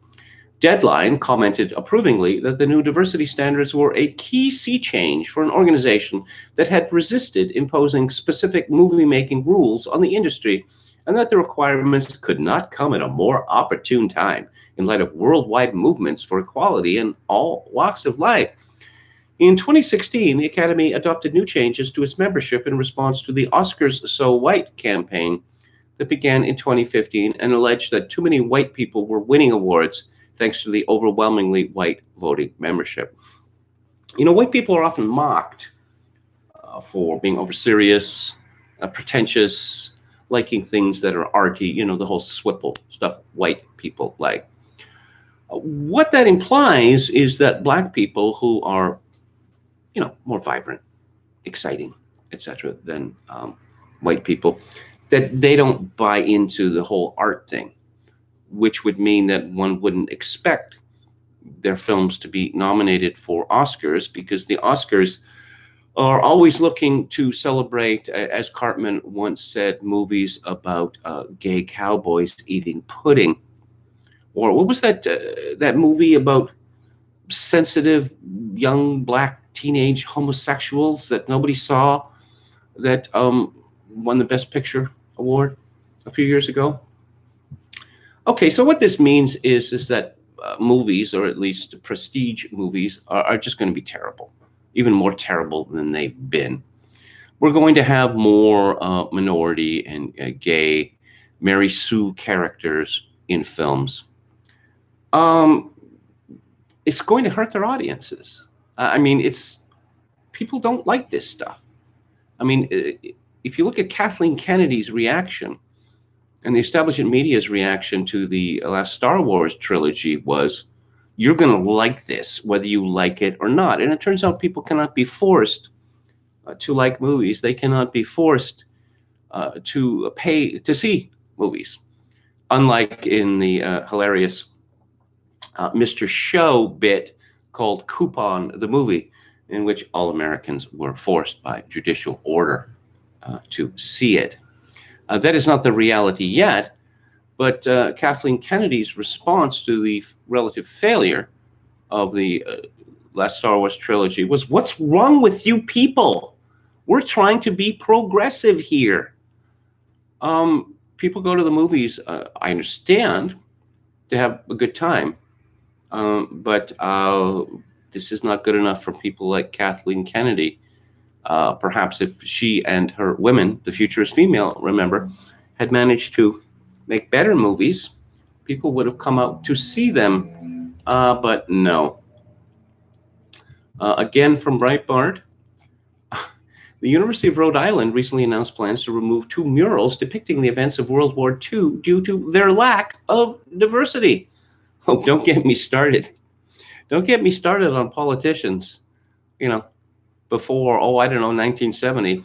Deadline commented approvingly that the new diversity standards were a key sea change for an organization that had resisted imposing specific movie-making rules on the industry, and that the requirements could not come at a more opportune time in light of worldwide movements for equality in all walks of life. In 2016, the Academy adopted new changes to its membership in response to the Oscars So White campaign that began in 2015 and alleged that too many white people were winning awards thanks to the overwhelmingly white voting membership. White people are often mocked for being overserious, pretentious, liking things that are arty, the whole swipple stuff white people like. What that implies is that Black people who are, more vibrant, exciting, etc., than white people, that they don't buy into the whole art thing, which would mean that one wouldn't expect their films to be nominated for Oscars, because the Oscars are always looking to celebrate, as Cartman once said, movies about gay cowboys eating pudding. Or what was that movie about sensitive young Black teenage homosexuals that nobody saw that won the Best Picture award a few years ago? Okay, so what this means is that movies, or at least prestige movies, are just going to be terrible, even more terrible than they've been. We're going to have more minority and gay Mary Sue characters in films. It's going to hurt their audiences. People don't like this stuff. If you look at Kathleen Kennedy's reaction, and the establishment media's reaction to the last Star Wars trilogy was, you're going to like this, whether you like it or not. And it turns out people cannot be forced to like movies. They cannot be forced to pay to see movies. Unlike in the hilarious Mr. Show bit called Coupon the Movie, in which all Americans were forced by judicial order to see it. That is not the reality yet, but Kathleen Kennedy's response to the relative failure of the last Star Wars trilogy was, what's wrong with you people? We're trying to be progressive here. People go to the movies, I understand, to have a good time, but this is not good enough for people like Kathleen Kennedy. Perhaps if she and her women, the future is female, remember, had managed to make better movies, people would have come out to see them, but no. Again from Breitbart, the University of Rhode Island recently announced plans to remove 2 murals depicting the events of World War II due to their lack of diversity. Oh, don't get me started. Don't get me started on politicians, before, 1970,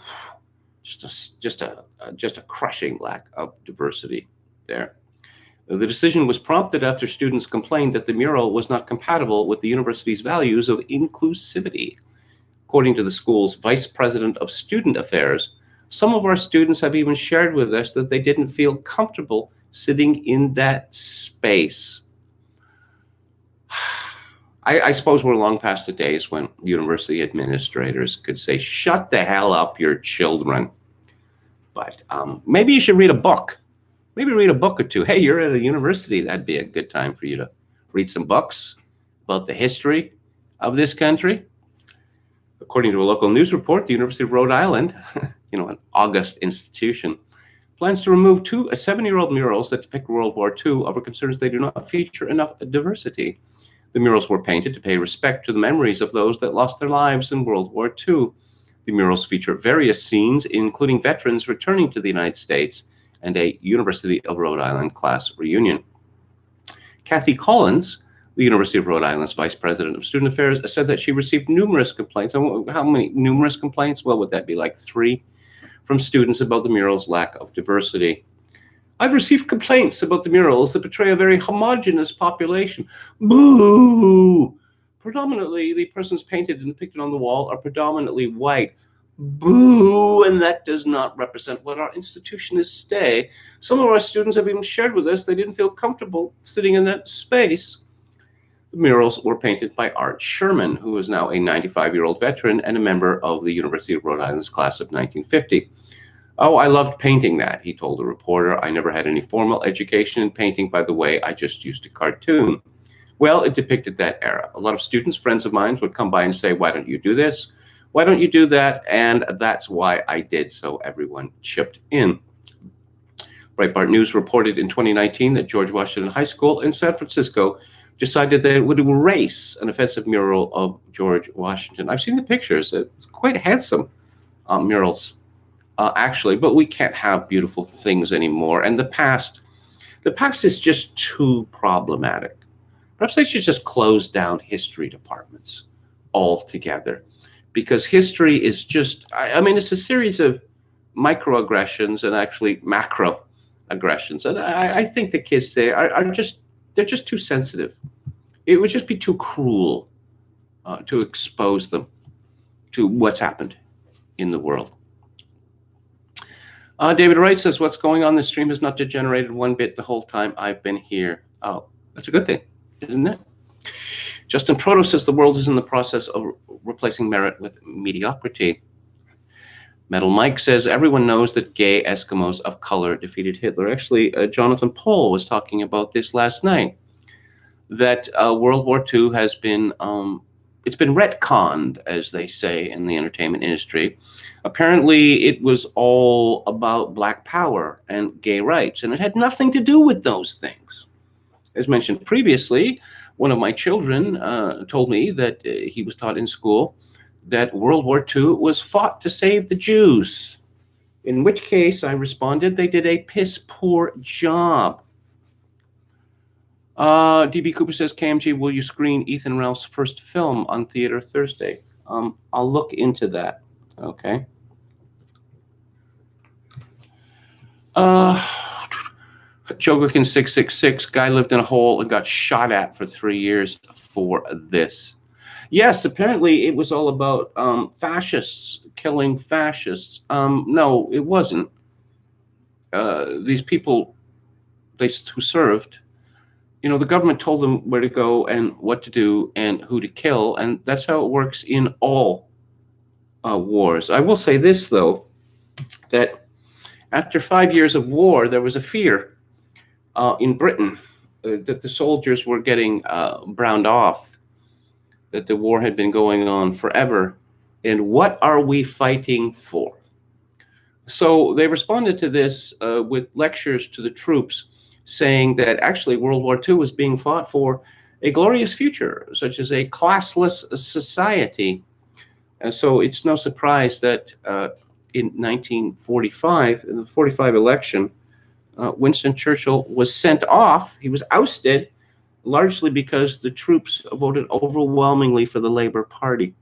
just a crushing lack of diversity there. The decision was prompted after students complained that the mural was not compatible with the university's values of inclusivity. According to the school's vice president of student affairs, some of our students have even shared with us that they didn't feel comfortable sitting in that space. I suppose we're long past the days when university administrators could say, shut the hell up, your children. But maybe you should read a book. Maybe read a book or two. Hey, you're at a university. That'd be a good time for you to read some books about the history of this country. According to a local news report, the University of Rhode Island, an august institution, plans to remove 2 7-year-old murals that depict World War II over concerns they do not feature enough diversity. The murals were painted to pay respect to the memories of those that lost their lives in World War II. The murals feature various scenes, including veterans returning to the United States and a University of Rhode Island class reunion. Kathy Collins, the University of Rhode Island's vice president of student affairs, said that she received numerous complaints. How many numerous complaints? Well, would that be like 3 from students about the mural's lack of diversity? I've received complaints about the murals that portray a very homogeneous population. Boo! Predominantly, the persons painted and depicted on the wall are predominantly white. Boo! And that does not represent what our institution is today. Some of our students have even shared with us they didn't feel comfortable sitting in that space. The murals were painted by Art Sherman, who is now a 95-year-old veteran and a member of the University of Rhode Island's class of 1950. Oh, I loved painting that, he told a reporter. I never had any formal education in painting, by the way. I just used a cartoon. Well, it depicted that era. A lot of students, friends of mine, would come by and say, why don't you do this? Why don't you do that? And that's why I did. So everyone chipped in. Breitbart News reported in 2019 that George Washington High School in San Francisco decided that it would erase an offensive mural of George Washington. I've seen the pictures. It's quite handsome murals, actually, but we can't have beautiful things anymore. And the past is just too problematic. Perhaps they should just close down history departments altogether, because history is just, I mean, it's a series of microaggressions and actually macroaggressions. And I think the kids today they're just too sensitive. It would just be too cruel to expose them to what's happened in the world. David Wright says, what's going on? The stream has not degenerated one bit the whole time I've been here. Oh, that's a good thing, isn't it? Justin Proto says the world is in the process of replacing merit with mediocrity. Metal Mike says everyone knows that gay Eskimos of color defeated Hitler. Actually, Jonathan Pohl was talking about this last night, that World War II has been, it's been retconned, as they say in the entertainment industry. Apparently, it was all about Black power and gay rights, and it had nothing to do with those things. As mentioned previously, one of my children told me that he was taught in school that World War II was fought to save the Jews, in which case I responded they did a piss poor job. DB Cooper says, KMG, will you screen Ethan Ralph's first film on theater Thursday? I'll look into that. Okay. Jogakin 666, guy lived in a hole and got shot at for 3 years for this. Yes, apparently it was all about fascists killing fascists. No, it wasn't. These people who served, the government told them where to go and what to do and who to kill, and that's how it works in all wars. I will say this, though, that after 5 years of war, there was a fear in Britain that the soldiers were getting browned off, that the war had been going on forever, and what are we fighting for? So they responded to this with lectures to the troops, saying that actually World War II was being fought for a glorious future, such as a classless society. And so it's no surprise that in 1945, in the 45 election, Winston Churchill was sent off. He was ousted, largely because the troops voted overwhelmingly for the Labour Party.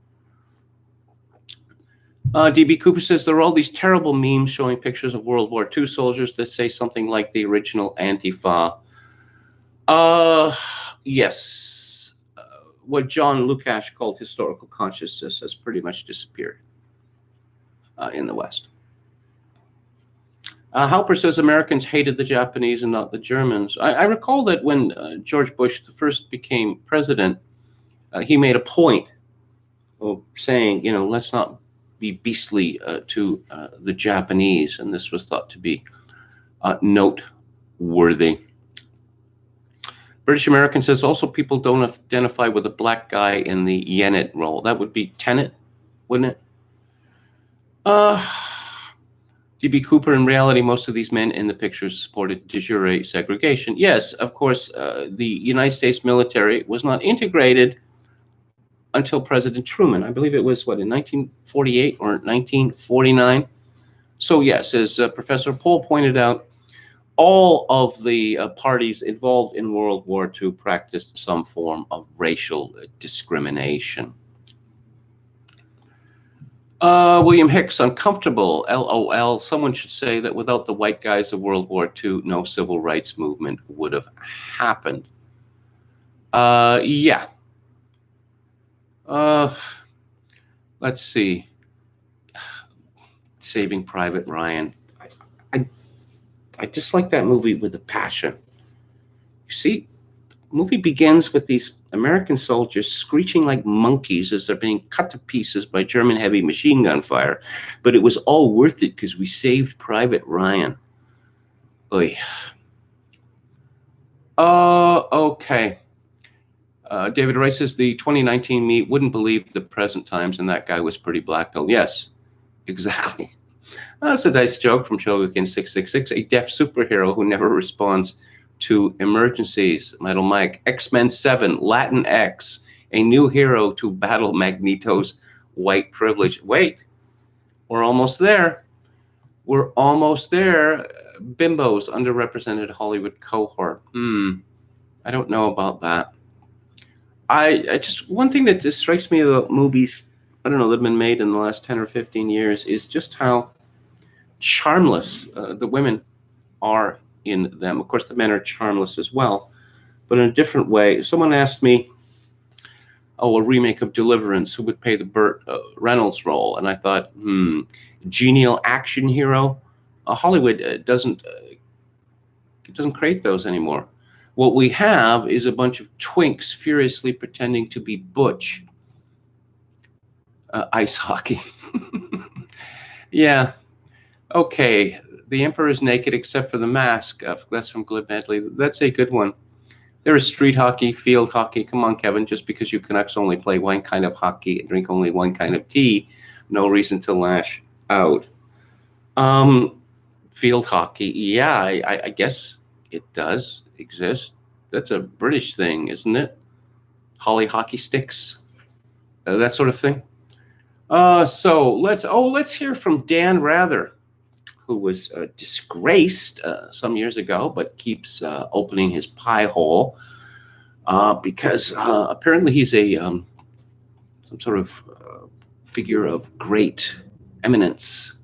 DB Cooper says there are all these terrible memes showing pictures of World War II soldiers that say something like the original Antifa. Yes. What John Lukács called historical consciousness has pretty much disappeared in the West. Halper says Americans hated the Japanese and not the Germans. I recall that when George Bush first became president, he made a point of saying, let's not be beastly to the Japanese, and this was thought to be noteworthy. British American says also people don't identify with a black guy in the Yenet role. That would be Tenet, wouldn't it? DB Cooper, in reality, most of these men in the pictures supported de jure segregation. Yes, of course, the United States military was not integrated until President Truman. I believe it was, in 1948 or 1949? So yes, as Professor Pohl pointed out, all of the parties involved in World War II practiced some form of racial discrimination. William Hicks, uncomfortable, LOL. Someone should say that without the white guys of World War II, no civil rights movement would have happened. Yeah. Let's see. Saving Private Ryan. I dislike that movie with a passion. You see, the movie begins with these American soldiers screeching like monkeys as they're being cut to pieces by German heavy machine gun fire. But it was all worth it because we saved Private Ryan. Oy. Okay. David Rice says the 2019 me wouldn't believe the present times, and that guy was pretty blackpilled. Yes, exactly. That's a nice joke from Chogokin 666, a deaf superhero who never responds to emergencies. Metal Mike, X-Men 7, Latin X, a new hero to battle Magneto's white privilege. Wait, we're almost there. We're almost there. Bimbo's underrepresented Hollywood cohort. I don't know about that. I just, one thing that just strikes me about movies, I don't know, that have been made in the last 10 or 15 years is just how charmless the women are in them. Of course, the men are charmless as well, but in a different way. Someone asked me, a remake of Deliverance, who would play the Burt Reynolds role? And I thought, genial action hero. Hollywood doesn't create those anymore. What we have is a bunch of twinks furiously pretending to be butch. Ice hockey. Yeah. Okay. The Emperor is naked except for the mask. That's from Glib Medley. That's a good one. There is street hockey, field hockey. Come on, Kevin. Just because you Canucks only play one kind of hockey and drink only one kind of tea, no reason to lash out. Field hockey. Yeah, I guess it does exist. That's a British thing, isn't it? Holly hockey sticks, that sort of thing. So let's hear from Dan Rather, who was disgraced some years ago, but keeps opening his pie hole because apparently he's a some sort of figure of great eminence.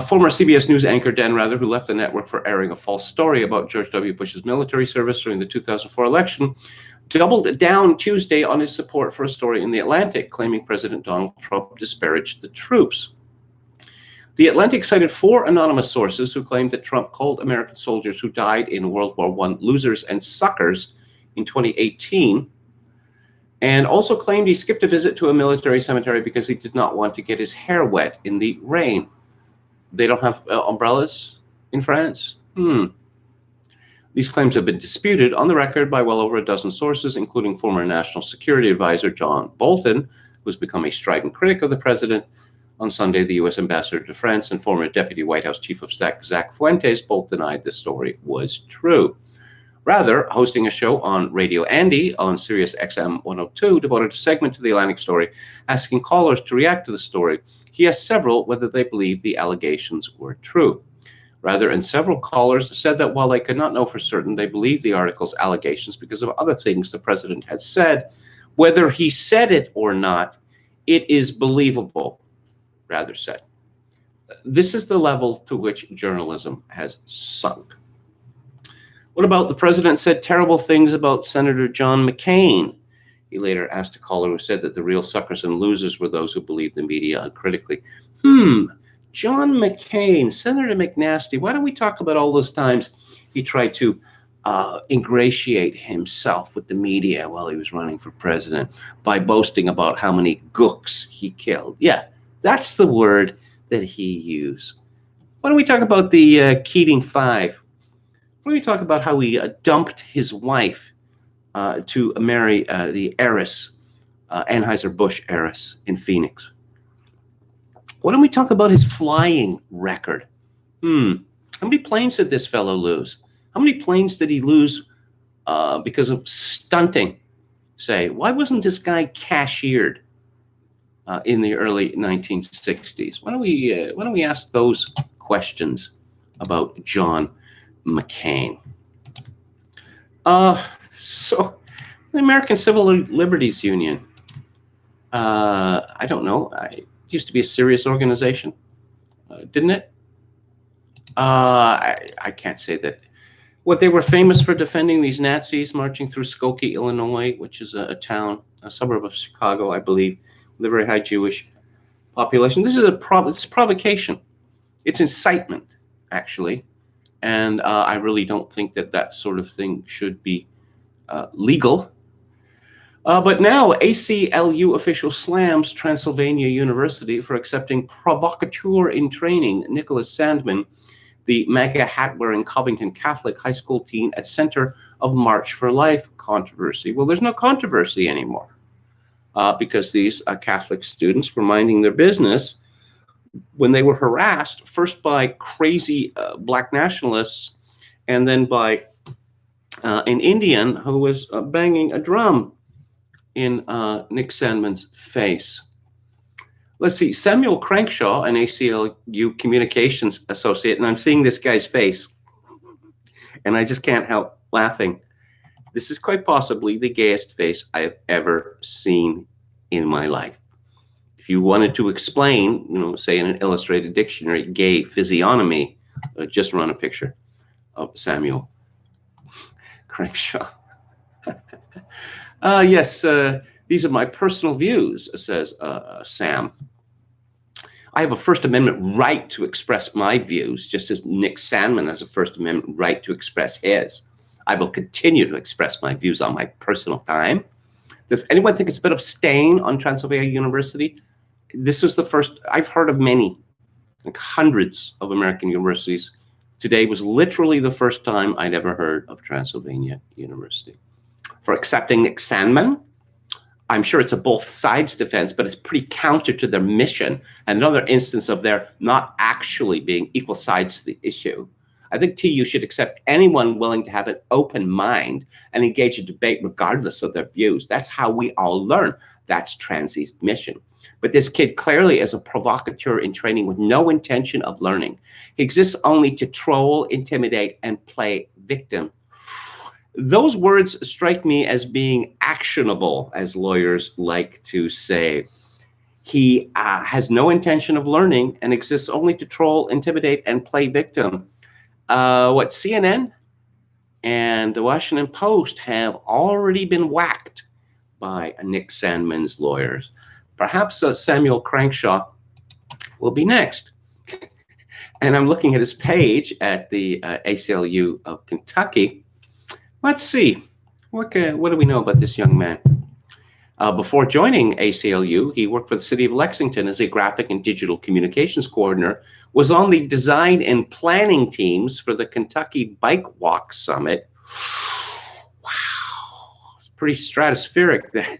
Former CBS News anchor Dan Rather, who left the network for airing a false story about George W. Bush's military service during the 2004 election, doubled down Tuesday on his support for a story in The Atlantic, claiming President Donald Trump disparaged the troops. The Atlantic cited 4 anonymous sources who claimed that Trump called American soldiers who died in World War I losers and suckers in 2018, and also claimed he skipped a visit to a military cemetery because he did not want to get his hair wet in the rain. They don't have umbrellas in France? These claims have been disputed on the record by well over a dozen sources, including former National Security Advisor John Bolton, who has become a strident critic of the president. On Sunday, the U.S. Ambassador to France and former Deputy White House Chief of Staff Zach Fuentes both denied the story was true. Rather, hosting a show on Radio Andy on Sirius XM 102, devoted a segment to the Atlantic story, asking callers to react to the story. He asked several whether they believed the allegations were true. Rather, and several callers said that while they could not know for certain, they believed the article's allegations because of other things the president had said. Whether he said it or not, it is believable, Rather said. This is the level to which journalism has sunk. What about the president said terrible things about Senator John McCain? He later asked a caller who said that the real suckers and losers were those who believed the media uncritically. John McCain, Senator McNasty, why don't we talk about all those times he tried to ingratiate himself with the media while he was running for president by boasting about how many gooks he killed? Yeah, that's the word that he used. Why don't we talk about the Keating Five? Why don't we talk about how he dumped his wife to marry the heiress, Anheuser-Busch heiress in Phoenix? Why don't we talk about his flying record? How many planes did this fellow lose? How many planes did he lose because of stunting? Say, why wasn't this guy cashiered in the early 1960s? Why don't we ask those questions about John McCain? So the American Civil Liberties Union. I don't know. used to be a serious organization, didn't it? I can't say that. What they were famous for defending these Nazis marching through Skokie, Illinois, which is a town, a suburb of Chicago, I believe, with a very high Jewish population. This is it's provocation. It's incitement, actually. And I really don't think that that sort of thing should be legal. But now ACLU official slams Transylvania University for accepting provocateur in training Nicholas Sandman, the MAGA hat-wearing Covington Catholic high school teen at center of March for Life controversy. Well, there's no controversy anymore because these Catholic students were minding their business when they were harassed, first by crazy black nationalists and then by an Indian who was banging a drum in Nick Sandman's face. Let's see, Samuel Crankshaw, an ACLU communications associate, and I'm seeing this guy's face, and I just can't help laughing. This is quite possibly the gayest face I have ever seen in my life. If you wanted to explain, say in an illustrated dictionary, gay physiognomy, just run a picture of Samuel Crankshaw. Yes, these are my personal views, says Sam. I have a First Amendment right to express my views, just as Nick Sandman has a First Amendment right to express his. I will continue to express my views on my personal time. Does anyone think it's a bit of stain on Transylvania University? This was the first, I've heard of many, like hundreds of American universities. Today was literally the first time I'd ever heard of Transylvania University. For accepting Nick Sandman, I'm sure it's a both sides defense, but it's pretty counter to their mission. Another instance of their not actually being equal sides to the issue. I think TU should accept anyone willing to have an open mind and engage in debate regardless of their views. That's how we all learn. That's Transy's mission. But this kid clearly is a provocateur in training with no intention of learning. He exists only to troll, intimidate, and play victim. Those words strike me as being actionable, as lawyers like to say. He has no intention of learning and exists only to troll, intimidate, and play victim. What CNN and the Washington Post have already been whacked by Nick Sandman's lawyers. Perhaps Samuel Crankshaw will be next. And I'm looking at his page at the ACLU of Kentucky. Let's see, what do we know about this young man? Before joining ACLU, he worked for the city of Lexington as a graphic and digital communications coordinator, was on the design and planning teams for the Kentucky Bike Walk Summit. Wow, it's pretty stratospheric there.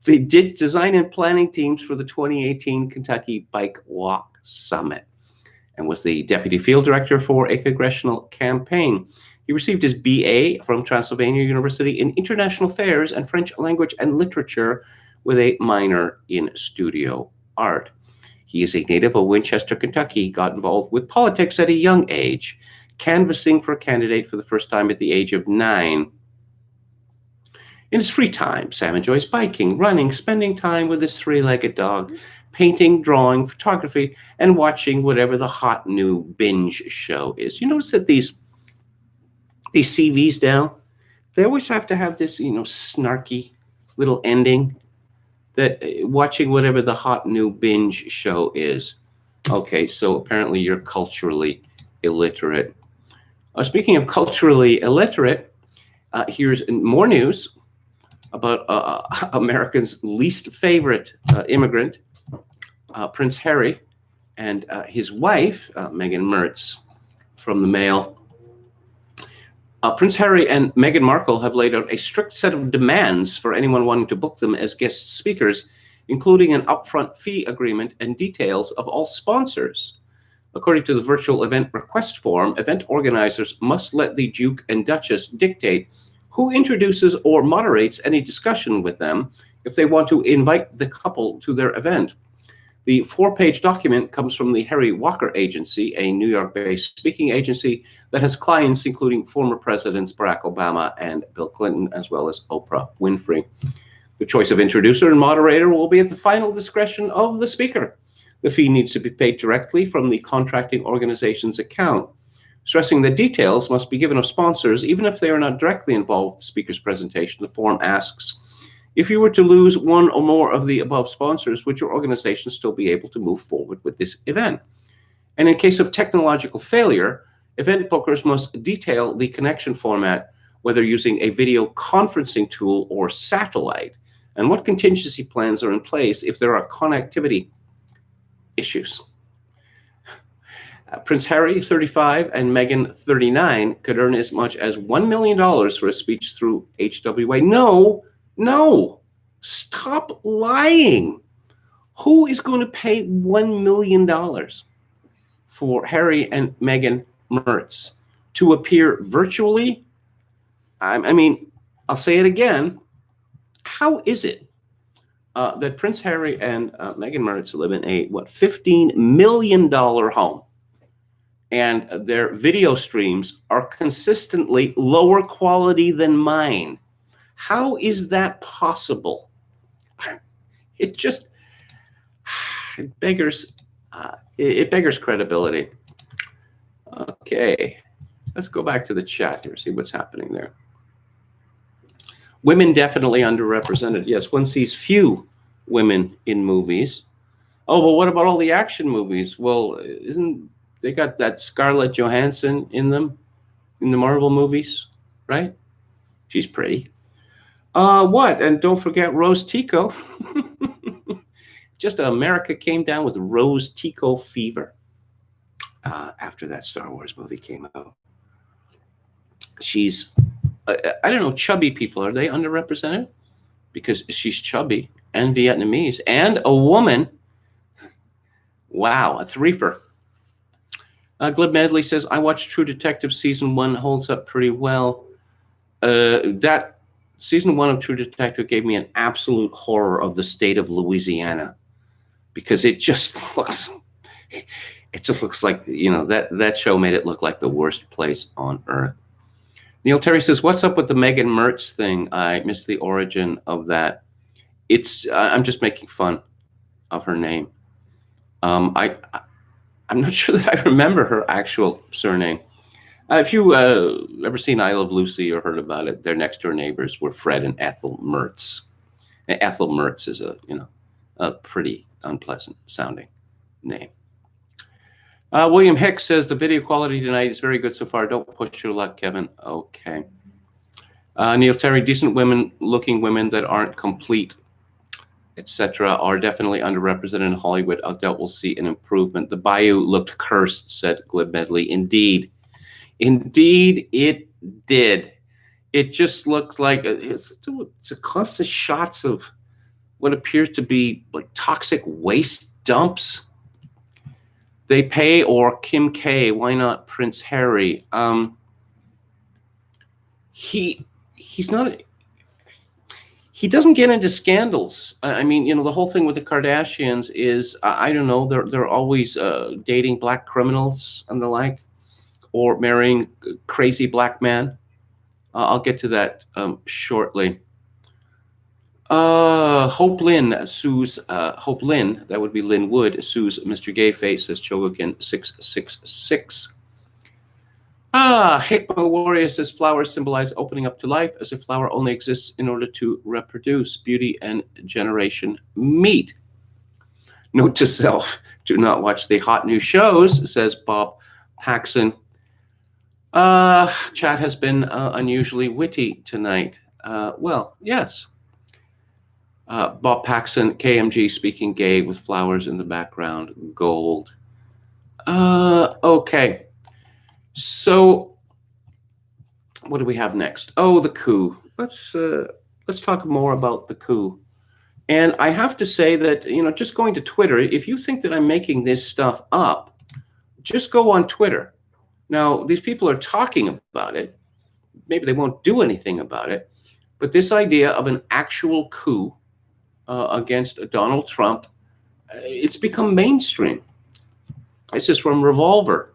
They did design and planning teams for the 2018 Kentucky Bike Walk Summit and was the deputy field director for a congressional campaign. He received his BA from Transylvania University in International Affairs and French Language and Literature with a minor in studio art. He is a native of Winchester, Kentucky. He got involved with politics at a young age, canvassing for a candidate for the first time at the age of 9. In his free time, Sam enjoys biking, running, spending time with his 3-legged dog, painting, drawing, photography, and watching whatever the hot new binge show is. You notice that these CVs now, they always have to have this, snarky little ending that watching whatever the hot new binge show is. Okay, so apparently you're culturally illiterate. Speaking of culturally illiterate, here's more news about America's least favorite immigrant, Prince Harry, and his wife, Meghan Mertz, from the Mail. Prince Harry and Meghan Markle have laid out a strict set of demands for anyone wanting to book them as guest speakers, including an upfront fee agreement and details of all sponsors. According to the virtual event request form, event organizers must let the Duke and Duchess dictate who introduces or moderates any discussion with them if they want to invite the couple to their event. The 4-page document comes from the Harry Walker Agency, a New York-based speaking agency that has clients including former presidents Barack Obama and Bill Clinton, as well as Oprah Winfrey. The choice of introducer and moderator will be at the final discretion of the speaker. The fee needs to be paid directly from the contracting organization's account, stressing that details must be given of sponsors even if they are not directly involved with the speaker's presentation. The form asks, if you were to lose one or more of the above sponsors, would your organization still be able to move forward with this event? And in case of technological failure, event bookers must detail the connection format, whether using a video conferencing tool or satellite, and what contingency plans are in place if there are connectivity issues. Prince Harry, 35, and Meghan, 39, could earn as much as $1 million for a speech through HWA. No, stop lying. Who is going to pay $1 million for Harry and Meghan Mertz to appear virtually? I mean, I'll say it again. How is it that Prince Harry and Meghan Mertz live in a, $15 million home, and their video streams are consistently lower quality than mine? How is that possible? It just, it beggars credibility. Okay, let's go back to the chat here, see what's happening there. Women definitely underrepresented. Yes, one sees few women in movies. Oh, well, what about all the action movies? Well, isn't they got that Scarlett Johansson in them, in the Marvel movies, right? She's pretty. What? And don't forget Rose Tico. Just America came down with Rose Tico fever after that Star Wars movie came out. She's, I don't know, chubby people, are they underrepresented? Because she's chubby and Vietnamese and a woman. Wow, a threefer. Glib Medley says, I watched True Detective season 1, holds up pretty well. That season 1 of True Detective gave me an absolute horror of the state of Louisiana, because it just looks like, you know, that show made it look like the worst place on earth. Neil Terry says, what's up with the Meghan Mertz thing? I missed the origin of that. I'm just making fun of her name. I'm not sure that I remember her actual surname. If you ever seen I Love Lucy or heard about it, their next door neighbors were Fred and Ethel Mertz. And Ethel Mertz is a pretty unpleasant sounding name. William Hicks says the video quality tonight is very good so far. Don't push your luck, Kevin. Okay. Neil Terry, decent women, looking women that aren't complete, etc., are definitely underrepresented in Hollywood. I doubt we'll see an improvement. The Bayou looked cursed, said Glib Medley. Indeed it did. It just looked like it's a constant shots of what appears to be like toxic waste dumps. They pay, or Kim K. Why not Prince Harry? He's not. He doesn't get into scandals. I mean, you know, the whole thing with the Kardashians is, I don't know, they're always dating black criminals and the like, or marrying a crazy black man. I'll get to that shortly. Hope Lynn sues, Hope Lynn, that would be Lynn Wood, sues Mr. Gayface, says Chogokin 666. Hikma Warrior says flowers symbolize opening up to life, as if flower only exists in order to reproduce. Beauty and generation meet. Note to self, do not watch the hot new shows, says Bob Paxson. Chat has been unusually witty tonight. Well, yes. Bob Paxson, KMG, speaking gay with flowers in the background, gold. Okay. So, what do we have next? Oh, the coup. Let's talk more about the coup. And I have to say that, you know, just going to Twitter, if you think that I'm making this stuff up, just go on Twitter. Now, these people are talking about it. Maybe they won't do anything about it. But this idea of an actual coup against Donald Trump, it's become mainstream. This is from Revolver.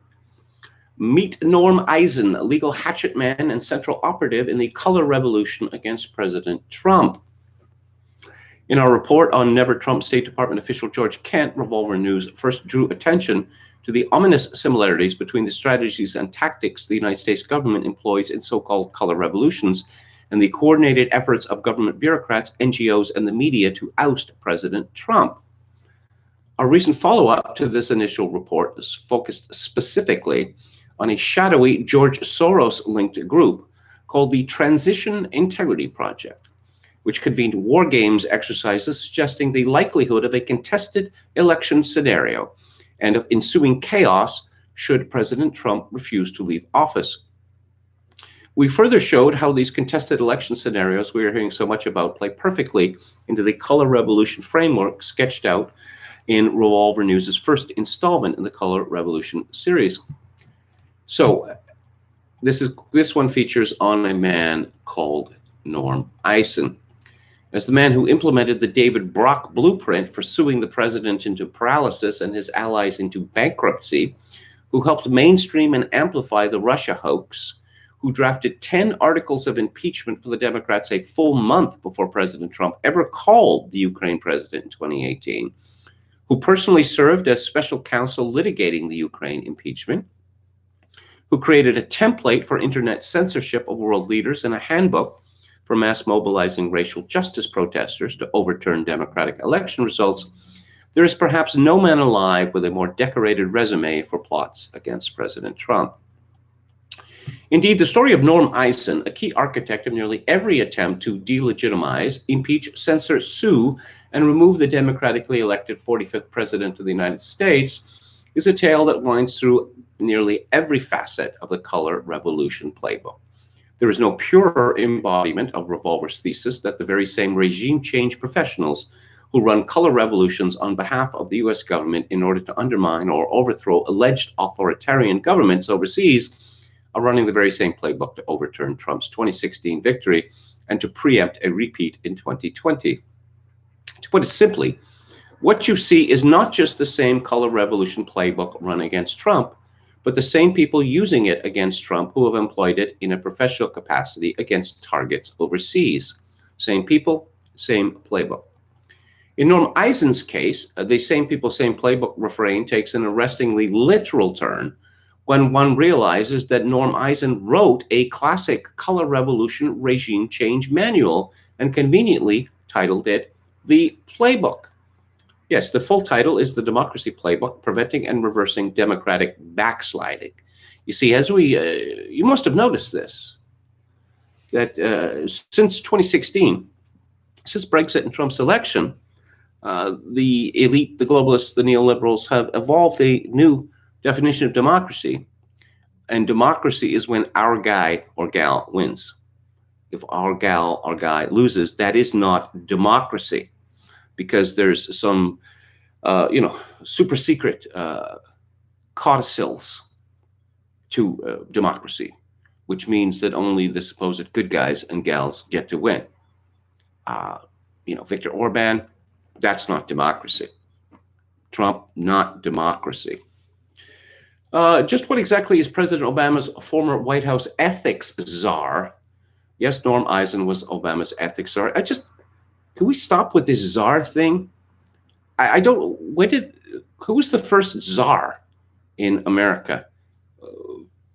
Meet Norm Eisen, legal hatchet man and central operative in the color revolution against President Trump. In our report on Never Trump, State Department official George Kent, Revolver News first drew attention to the ominous similarities between the strategies and tactics the United States government employs in so-called color revolutions and the coordinated efforts of government bureaucrats, NGOs, and the media to oust President Trump. Our recent follow-up to this initial report is focused specifically on a shadowy George Soros-linked group called the Transition Integrity Project, which convened war games exercises suggesting the likelihood of a contested election scenario and of ensuing chaos should President Trump refuse to leave office. We further showed how these contested election scenarios we are hearing so much about play perfectly into the color revolution framework sketched out in Revolver News' first installment in the Color Revolution series. So this one features on a man called Norm Eisen as the man who implemented the David Brock blueprint for suing the president into paralysis and his allies into bankruptcy, who helped mainstream and amplify the Russia hoax, who drafted 10 articles of impeachment for the Democrats a full month before President Trump ever called the Ukraine president in 2018, who personally served as special counsel litigating the Ukraine impeachment, who created a template for internet censorship of world leaders and a handbook for mass mobilizing racial justice protesters to overturn democratic election results, there is perhaps no man alive with a more decorated resume for plots against President Trump. Indeed, the story of Norm Eisen, a key architect of nearly every attempt to delegitimize, impeach, censor, sue, and remove the democratically elected 45th president of the United States, is a tale that winds through nearly every facet of the color revolution playbook. There is no purer embodiment of Revolver's thesis that the very same regime change professionals who run color revolutions on behalf of the US government in order to undermine or overthrow alleged authoritarian governments overseas are running the very same playbook to overturn Trump's 2016 victory and to preempt a repeat in 2020. To put it simply, what you see is not just the same color revolution playbook run against Trump, but the same people using it against Trump who have employed it in a professional capacity against targets overseas. Same people, same playbook. In Norm Eisen's case, the same people, same playbook refrain takes an arrestingly literal turn when one realizes that Norm Eisen wrote a classic color revolution regime change manual and conveniently titled it The Playbook. Yes, the full title is The Democracy Playbook, Preventing and Reversing Democratic Backsliding. You see, as you must have noticed this, that since 2016, since Brexit and Trump's election, the elite, the globalists, the neoliberals have evolved a new definition of democracy. And democracy is when our guy or gal wins. If our gal or guy loses, that is not democracy, because there's some, super secret codicils to democracy, which means that only the supposed good guys and gals get to win. Viktor Orban, that's not democracy. Trump, not democracy. Just what exactly is President Obama's former White House ethics czar? Yes, Norm Eisen was Obama's ethics czar. Can we stop with this czar thing? Who was the first czar in America?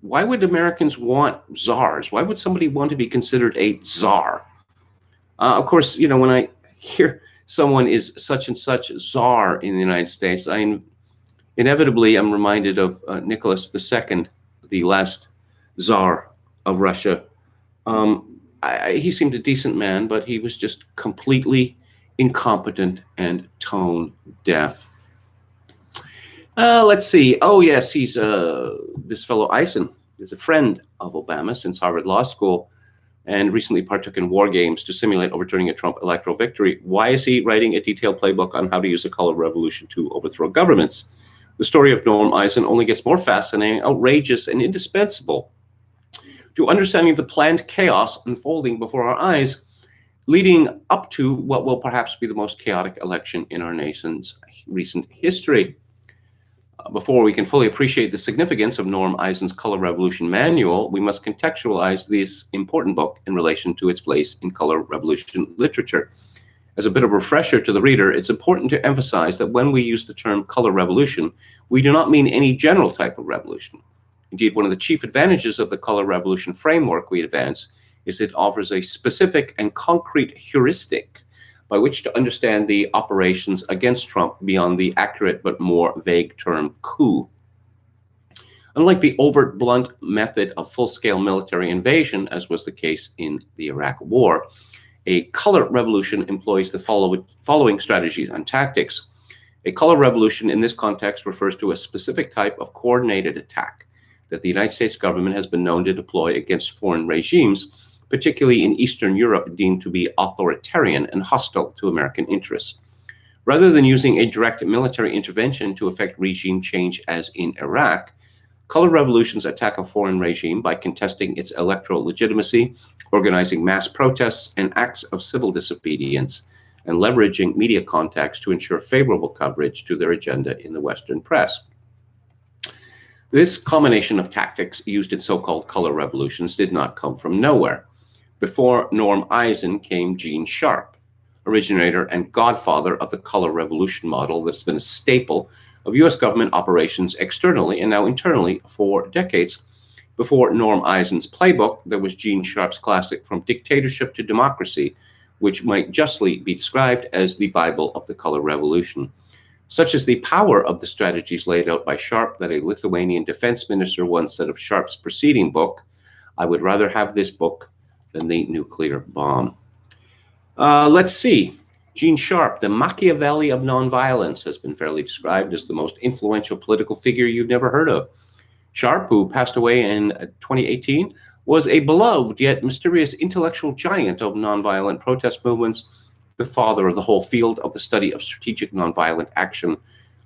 Why would Americans want czars? Why would somebody want to be considered a czar? Of course, when I hear someone is such and such czar in the United States, inevitably I'm reminded of Nicholas II, the last czar of Russia. He seemed a decent man, but he was just completely incompetent and tone deaf. Let's see. Oh, yes, he's this fellow Eisen is a friend of Obama since Harvard Law School and recently partook in war games to simulate overturning a Trump electoral victory. Why is he writing a detailed playbook on how to use a color revolution to overthrow governments? The story of Norm Eisen only gets more fascinating, outrageous, and indispensable to understanding the planned chaos unfolding before our eyes, leading up to what will perhaps be the most chaotic election in our nation's recent history. Before we can fully appreciate the significance of Norm Eisen's Color Revolution Manual, we must contextualize this important book in relation to its place in color revolution literature. As a bit of a refresher to the reader, it's important to emphasize that when we use the term color revolution, we do not mean any general type of revolution. Indeed, one of the chief advantages of the color revolution framework we advance is it offers a specific and concrete heuristic by which to understand the operations against Trump beyond the accurate but more vague term coup. Unlike the overt, blunt method of full-scale military invasion, as was the case in the Iraq War, a color revolution employs the following strategies and tactics. A color revolution in this context refers to a specific type of coordinated attack that the United States government has been known to deploy against foreign regimes, particularly in Eastern Europe, deemed to be authoritarian and hostile to American interests. Rather than using a direct military intervention to effect regime change as in Iraq, color revolutions attack a foreign regime by contesting its electoral legitimacy, organizing mass protests and acts of civil disobedience, and leveraging media contacts to ensure favorable coverage to their agenda in the Western press. This combination of tactics used in so-called color revolutions did not come from nowhere. Before Norm Eisen came Gene Sharp, originator and godfather of the color revolution model that's been a staple of U.S. government operations externally and now internally for decades. Before Norm Eisen's playbook, there was Gene Sharp's classic From Dictatorship to Democracy, which might justly be described as the Bible of the color revolution. Such is the power of the strategies laid out by Sharp that a Lithuanian defense minister once said of Sharp's preceding book, "I would rather have this book than the nuclear bomb." Let's see. Gene Sharp, the Machiavelli of nonviolence, has been fairly described as the most influential political figure you've never heard of. Sharp, who passed away in 2018, was a beloved yet mysterious intellectual giant of nonviolent protest movements, the father of the whole field of the study of strategic nonviolent action.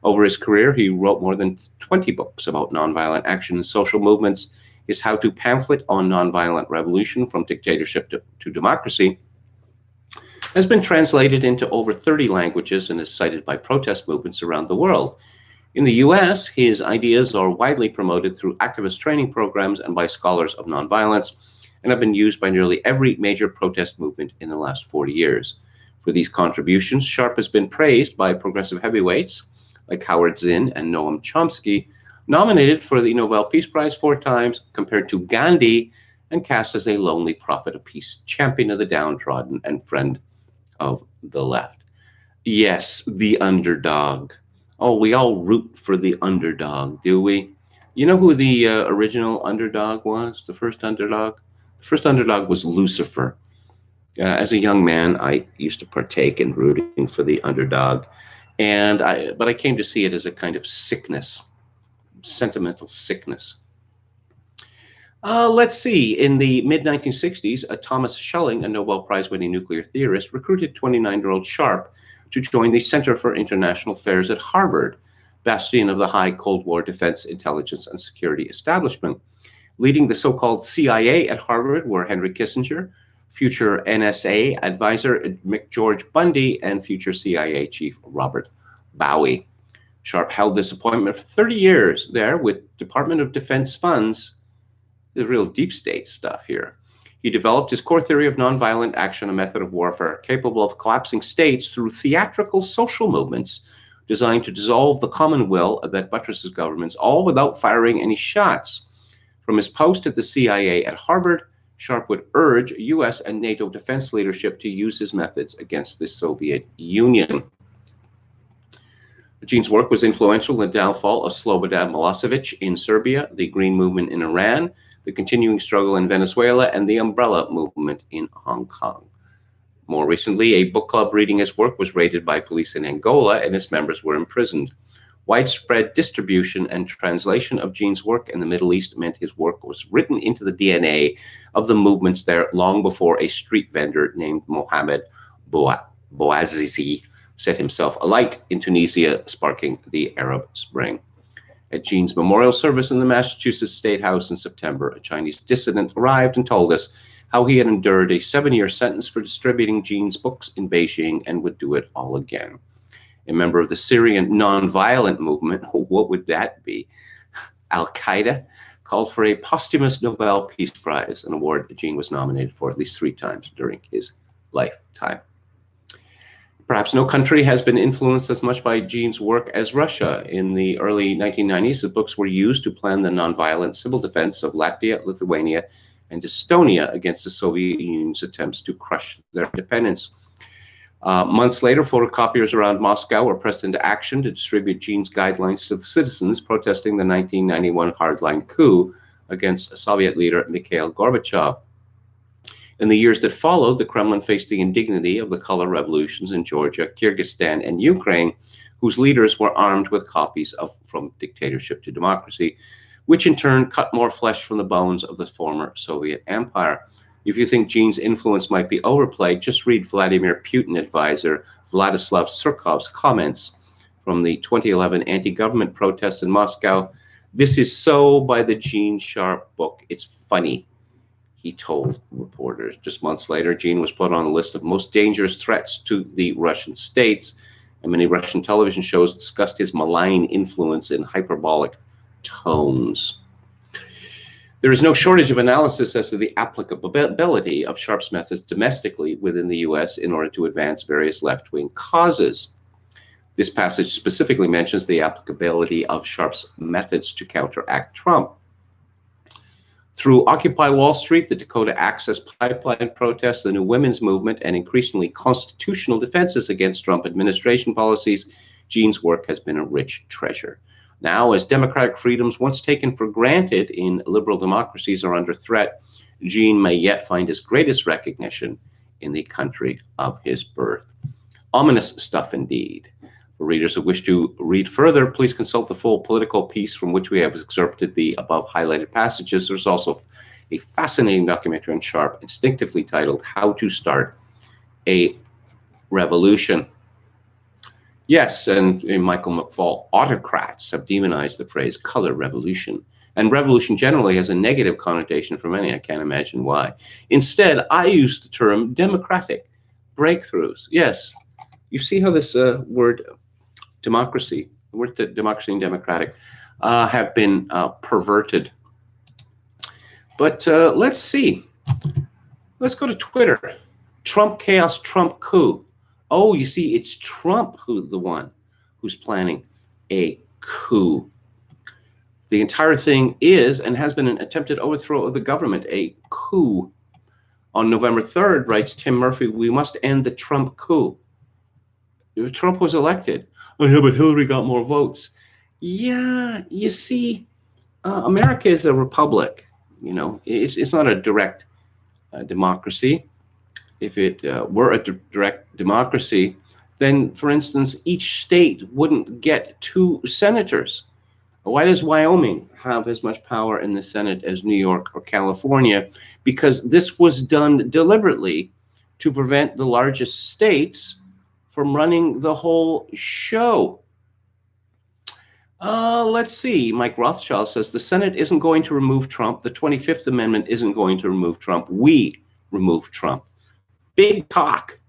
Over his career, he wrote more than 20 books about nonviolent action and social movements. His how-to pamphlet on nonviolent revolution, From Dictatorship to Democracy, has been translated into over 30 languages and is cited by protest movements around the world. In the US, his ideas are widely promoted through activist training programs and by scholars of nonviolence, and have been used by nearly every major protest movement in the last 40 years. For these contributions, Sharp has been praised by progressive heavyweights like Howard Zinn and Noam Chomsky, nominated for the Nobel Peace Prize 4 times, compared to Gandhi, and cast as a lonely prophet of peace, champion of the downtrodden, and friend of the left. Yes, the underdog. Oh, we all root for the underdog, do we? You know who the original underdog was? The first underdog? The first underdog was Lucifer. As a young man, I used to partake in rooting for the underdog, but I came to see it as a kind of sickness, sentimental sickness. Let's see. In the mid-1960s, Thomas Schelling, a Nobel Prize-winning nuclear theorist, recruited 29-year-old Sharp to join the Center for International Affairs at Harvard, bastion of the high Cold War defense, intelligence, and security establishment. Leading the so-called CIA at Harvard were Henry Kissinger, future NSA advisor McGeorge Bundy, and future CIA chief Robert Bowie. Sharp held this appointment for 30 years there with Department of Defense funds. The real deep state stuff here. He developed his core theory of nonviolent action, a method of warfare capable of collapsing states through theatrical social movements designed to dissolve the common will that buttresses governments, all without firing any shots. From his post at the CIA at Harvard, Sharp would urge US and NATO defense leadership to use his methods against the Soviet Union. Gene's work was influential in the downfall of Slobodan Milosevic in Serbia, the Green Movement in Iran, the continuing struggle in Venezuela, and the Umbrella Movement in Hong Kong. More recently, a book club reading his work was raided by police in Angola, and its members were imprisoned. Widespread distribution and translation of Gene's work in the Middle East meant his work was written into the DNA of the movements there long before a street vendor named Mohamed Bouazizi set himself alight in Tunisia, sparking the Arab Spring. At Gene's memorial service in the Massachusetts State House in September, a Chinese dissident arrived and told us how he had endured a 7-year sentence for distributing Gene's books in Beijing and would do it all again. A member of the Syrian nonviolent movement, what would that be? Al-Qaeda, called for a posthumous Nobel Peace Prize, an award Gene was nominated for at least 3 times during his lifetime. Perhaps no country has been influenced as much by Jean's work as Russia. In the early 1990s, the books were used to plan the nonviolent civil defense of Latvia, Lithuania, and Estonia against the Soviet Union's attempts to crush their independence. Months later, photocopiers around Moscow were pressed into action to distribute Jean's guidelines to the citizens protesting the 1991 hardline coup against Soviet leader Mikhail Gorbachev. In the years that followed, the Kremlin faced the indignity of the color revolutions in Georgia, Kyrgyzstan, and Ukraine, whose leaders were armed with copies of From Dictatorship to Democracy, which in turn cut more flesh from the bones of the former Soviet Empire. If you think Jean's influence might be overplayed, just read Vladimir Putin advisor Vladislav Surkov's comments from the 2011 anti-government protests in Moscow. "This is so by the Jean Sharp book. It's funny," he told reporters. Just months later, Jean was put on a list of most dangerous threats to the Russian states, and many Russian television shows discussed his malign influence in hyperbolic tones. There is no shortage of analysis as to the applicability of Sharp's methods domestically within the US in order to advance various left-wing causes. This passage specifically mentions the applicability of Sharp's methods to counteract Trump. Through Occupy Wall Street, the Dakota Access Pipeline protests, the New Women's Movement, and increasingly constitutional defenses against Trump administration policies, Jean's work has been a rich treasure. Now, as democratic freedoms once taken for granted in liberal democracies are under threat, Jean may yet find his greatest recognition in the country of his birth. Ominous stuff indeed. For readers who wish to read further, please consult the full political piece from which we have excerpted the above highlighted passages. There's also a fascinating documentary on Sharp, instinctively titled How to Start a Revolution. Yes, and Michael McFaul, autocrats have demonized the phrase color revolution. And revolution generally has a negative connotation for many. I can't imagine why. Instead, I use the term democratic breakthroughs. Yes, you see how this word democracy, the word democracy and democratic have been perverted. But let's see. Let's go to Twitter. Trump chaos, Trump coup. Oh, you see, it's Trump who's planning a coup. The entire thing is and has been an attempted overthrow of the government, a coup. On November 3rd, writes Tim Murphy, we must end the Trump coup. Trump was elected. Oh, yeah, but Hillary got more votes. Yeah, you see, America is a republic. You know, it's not a direct democracy. If it were a direct democracy, then, for instance, each state wouldn't get 2 senators. Why does Wyoming have as much power in the Senate as New York or California? Because this was done deliberately to prevent the largest states from running the whole show. Let's see. Mike Rothschild says the Senate isn't going to remove Trump. The 25th Amendment isn't going to remove Trump. We remove Trump. Big talk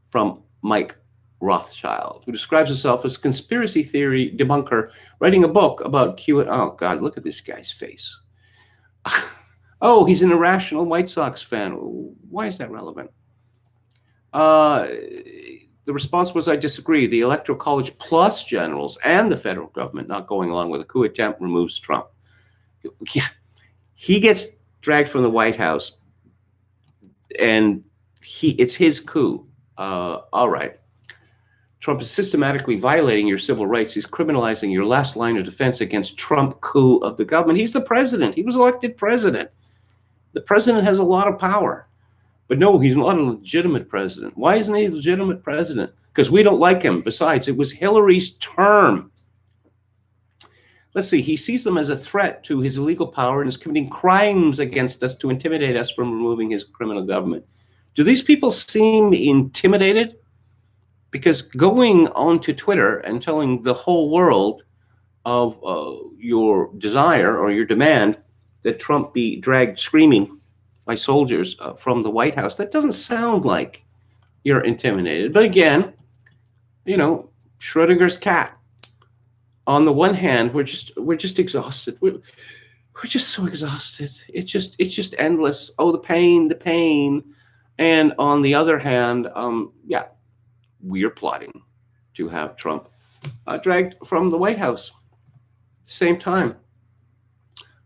from Mike Rothschild, who describes himself as conspiracy theory debunker, writing a book about Q. Oh, God, look at this guy's face. Oh, he's an irrational White Sox fan. Why is that relevant? The response was, I disagree. The Electoral College plus generals and the federal government not going along with a coup attempt removes Trump. Yeah, he gets dragged from the White House, and it's his coup. All right. Trump is systematically violating your civil rights. He's criminalizing your last line of defense against Trump coup of the government. He's the president. He was elected president. The president has a lot of power. But no, he's not a legitimate president. Why isn't he a legitimate president? Because we don't like him. Besides, it was Hillary's term. Let's see. He sees them as a threat to his illegal power and is committing crimes against us to intimidate us from removing his criminal government. Do these people seem intimidated? Because going onto Twitter and telling the whole world of your desire or your demand that Trump be dragged screaming by soldiers from the White House, that doesn't sound like you're intimidated. But again, you know, Schrodinger's cat. On the one hand, we're just exhausted. We're just so exhausted. It's just endless. Oh, the pain. And on the other hand, yeah, we are plotting to have Trump dragged from the White House. Same time.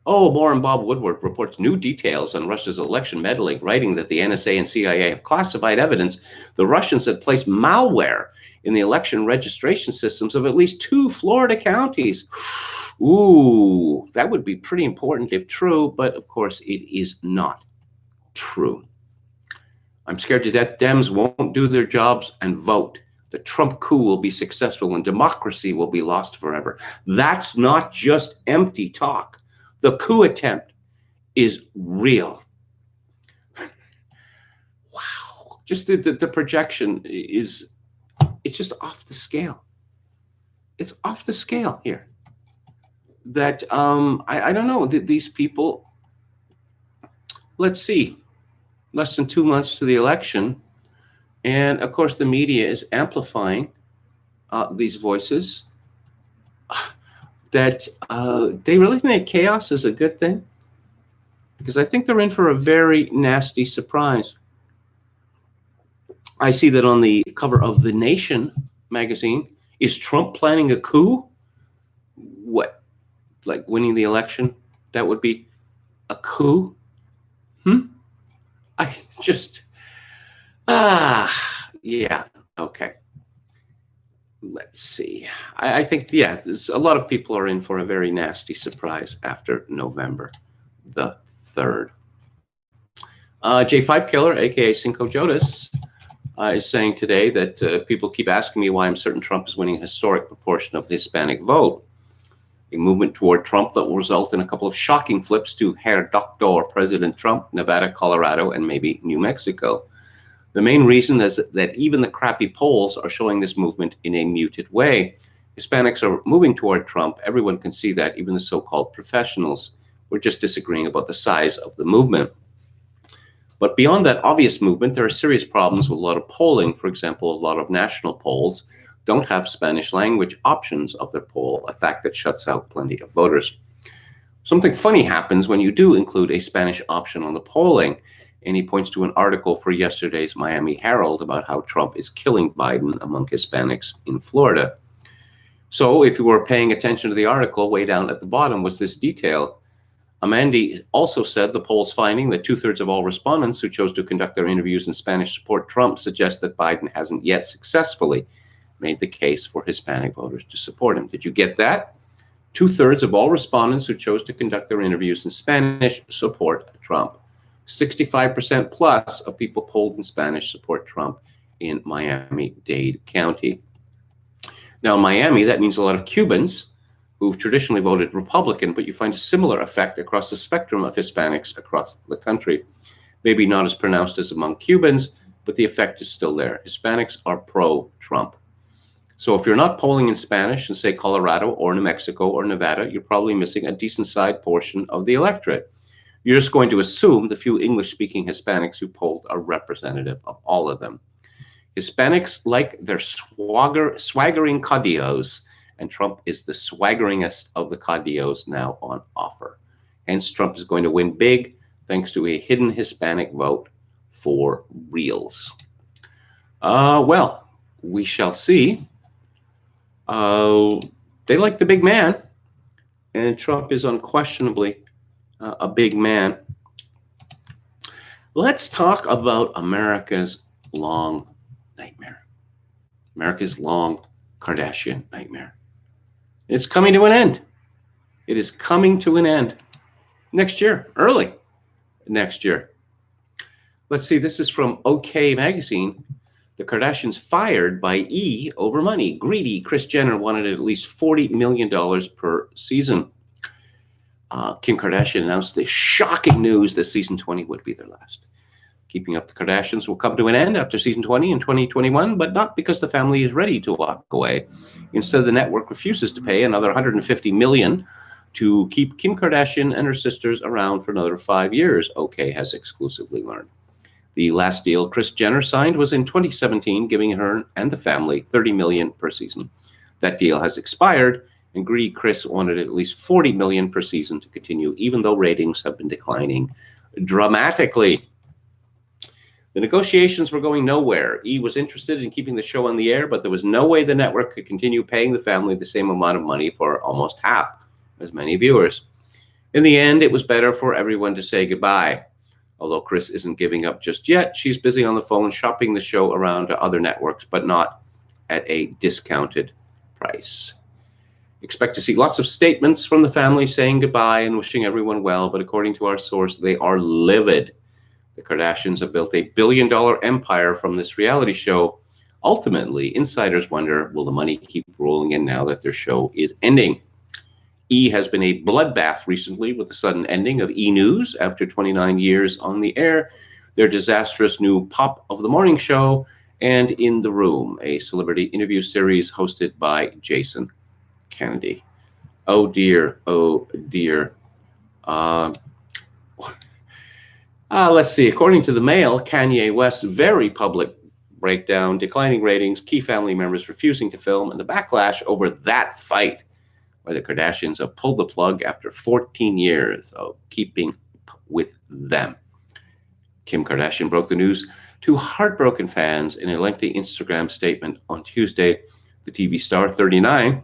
Oh, Warren Bob Woodward reports new details on Russia's election meddling, writing that the NSA and CIA have classified evidence the Russians had placed malware in the election registration systems of at least 2 Florida counties. Ooh, that would be pretty important if true, but of course it is not true. I'm scared to death Dems won't do their jobs and vote. The Trump coup will be successful and democracy will be lost forever. That's not just empty talk. The coup attempt is real. Wow. Just the projection it's just off the scale. It's off the scale here. That, I don't know, these people, let's see, less than 2 months to the election. And of course, the media is amplifying these voices. That they really think chaos is a good thing, because I think they're in for a very nasty surprise. I see that on the cover of The Nation magazine. Is Trump planning a coup? What, like winning the election? That would be a coup? I just, yeah, okay. Let's see. I think, yeah, a lot of people are in for a very nasty surprise after November the 3rd. J5 Killer, aka Cinco Jodas, is saying today that people keep asking me why I'm certain Trump is winning a historic proportion of the Hispanic vote. A movement toward Trump that will result in a couple of shocking flips to Herr Doctor President Trump, Nevada, Colorado, and maybe New Mexico. The main reason is that even the crappy polls are showing this movement in a muted way. Hispanics are moving toward Trump. Everyone can see that, even the so-called professionals. We're just disagreeing about the size of the movement. But beyond that obvious movement, there are serious problems with a lot of polling. For example, a lot of national polls don't have Spanish language options of their poll, a fact that shuts out plenty of voters. Something funny happens when you do include a Spanish option on the polling. And he points to an article for yesterday's Miami Herald about how Trump is killing Biden among Hispanics in Florida. So if you were paying attention to the article, way down at the bottom was this detail. Amandi also said the poll's finding that 2/3 of all respondents who chose to conduct their interviews in Spanish support Trump suggest that Biden hasn't yet successfully made the case for Hispanic voters to support him. Did you get that? 2/3 of all respondents who chose to conduct their interviews in Spanish support Trump. 65% plus of people polled in Spanish support Trump in Miami-Dade County. Now, in Miami, that means a lot of Cubans who've traditionally voted Republican, but you find a similar effect across the spectrum of Hispanics across the country. Maybe not as pronounced as among Cubans, but the effect is still there. Hispanics are pro-Trump. So if you're not polling in Spanish in, say, Colorado or New Mexico or Nevada, you're probably missing a decent-sized portion of the electorate. You're just going to assume the few English-speaking Hispanics who polled are representative of all of them. Hispanics like their swaggering caudillos, and Trump is the swaggeringest of the caudillos now on offer. Hence, Trump is going to win big thanks to a hidden Hispanic vote for reals. Well, we shall see. They like the big man, and Trump is unquestionably a big man. Let's talk about America's long nightmare. America's long Kardashian nightmare. It's coming to an end. It is coming to an end next year, early next year. Let's see, this is from OK Magazine. The Kardashians fired by E over money. Greedy Kris Jenner wanted at least $40 million per season. Kim Kardashian announced the shocking news that season 20 would be their last. Keeping Up the Kardashians will come to an end after season 20 in 2021, but not because the family is ready to walk away. Instead, the network refuses to pay another $150 million to keep Kim Kardashian and her sisters around for another 5 years, OK has exclusively learned. The last deal Kris Jenner signed was in 2017, giving her and the family $30 million per season. That deal has expired, and greedy Kris wanted at least $40 million per season to continue, even though ratings have been declining dramatically. The negotiations were going nowhere. E was interested in keeping the show on the air, but there was no way the network could continue paying the family the same amount of money for almost half as many viewers. In the end, it was better for everyone to say goodbye. Although Chris isn't giving up just yet, she's busy on the phone shopping the show around to other networks, but not at a discounted price. Expect to see lots of statements from the family saying goodbye and wishing everyone well, but according to our source, they are livid. The Kardashians have built a billion-dollar empire from this reality show. Ultimately, insiders wonder, will the money keep rolling in now that their show is ending? E has been a bloodbath recently with the sudden ending of E! News after 29 years on the air, their disastrous new Pop of the Morning show, and In the Room, a celebrity interview series hosted by Jason Kennedy. Oh dear, oh dear. Let's see. According to the Mail, Kanye West's very public breakdown, declining ratings, key family members refusing to film, and the backlash over that fight, where the Kardashians have pulled the plug after 14 years of keeping with them. Kim Kardashian broke the news to heartbroken fans in a lengthy Instagram statement on Tuesday. The TV star, 39,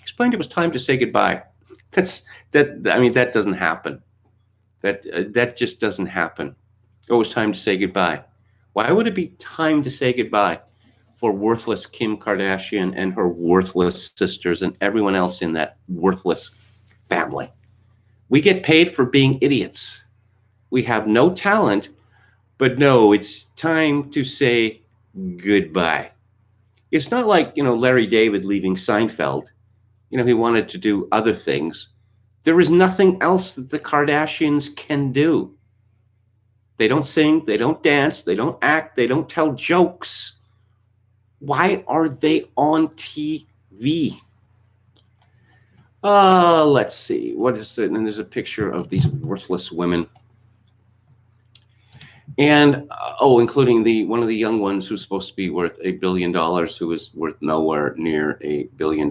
explained it was time to say goodbye. That doesn't happen. That just doesn't happen. It was time to say goodbye. Why would it be time to say goodbye for worthless Kim Kardashian and her worthless sisters and everyone else in that worthless family? We get paid for being idiots. We have no talent, but no, it's time to say goodbye. It's not like, Larry David leaving Seinfeld. He wanted to do other things. There is nothing else that the Kardashians can do. They don't sing, they don't dance, they don't act, they don't tell jokes. Why are they on TV? Let's see. What is it? And there's a picture of these worthless women. And, including one of the young ones who's supposed to be worth $1 billion, who is worth nowhere near $1 billion.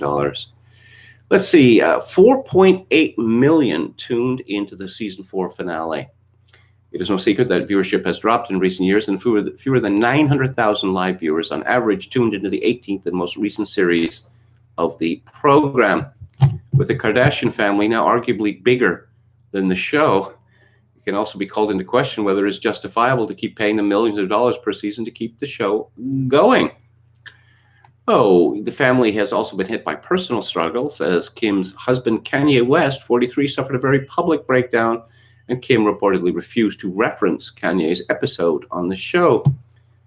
Let's see, 4.8 million tuned into the season 4 finale. It is no secret that viewership has dropped in recent years, and fewer than 900,000 live viewers on average tuned into the 18th and most recent series of the program. With the Kardashian family now arguably bigger than the show, it can also be called into question whether it's justifiable to keep paying them millions of dollars per season to keep the show going. The family has also been hit by personal struggles, as Kim's husband, Kanye West, 43, suffered a very public breakdown, and Kim reportedly refused to reference Kanye's episode on the show.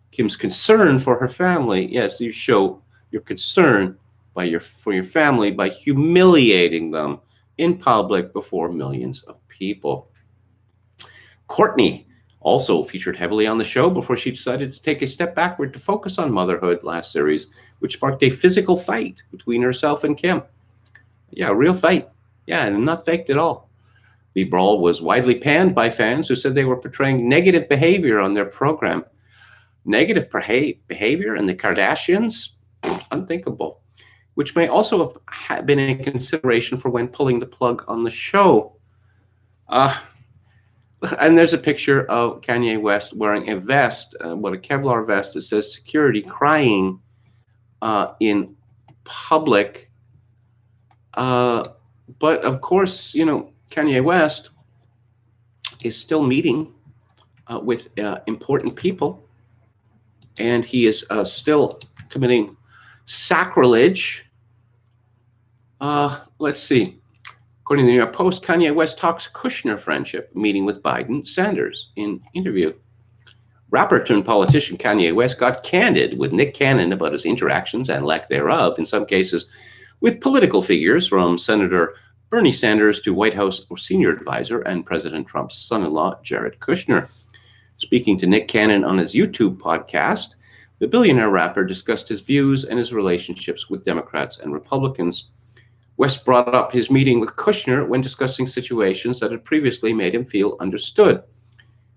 Kim's concern for her family, yes, you show your concern for your family by humiliating them in public before millions of people. Kourtney also featured heavily on the show before she decided to take a step backward to focus on motherhood last series, which sparked a physical fight between herself and Kim. Yeah, a real fight. Yeah, and not faked at all. The brawl was widely panned by fans who said they were portraying negative behavior on their program. Negative behavior in the Kardashians? Unthinkable. Which may also have been a consideration for when pulling the plug on the show. And there's a picture of Kanye West wearing a vest, a Kevlar vest that says security, crying in public. But of course, Kanye West is still meeting with important people, and he is still committing sacrilege. Let's see. According to the New York Post, Kanye West talks Kushner friendship, meeting with Biden, Sanders in interview. Rapper turned politician Kanye West got candid with Nick Cannon about his interactions and lack thereof, in some cases, with political figures from Senator Bernie Sanders to White House senior advisor and President Trump's son-in-law, Jared Kushner. Speaking to Nick Cannon on his YouTube podcast, the billionaire rapper discussed his views and his relationships with Democrats and Republicans. West brought up his meeting with Kushner when discussing situations that had previously made him feel understood.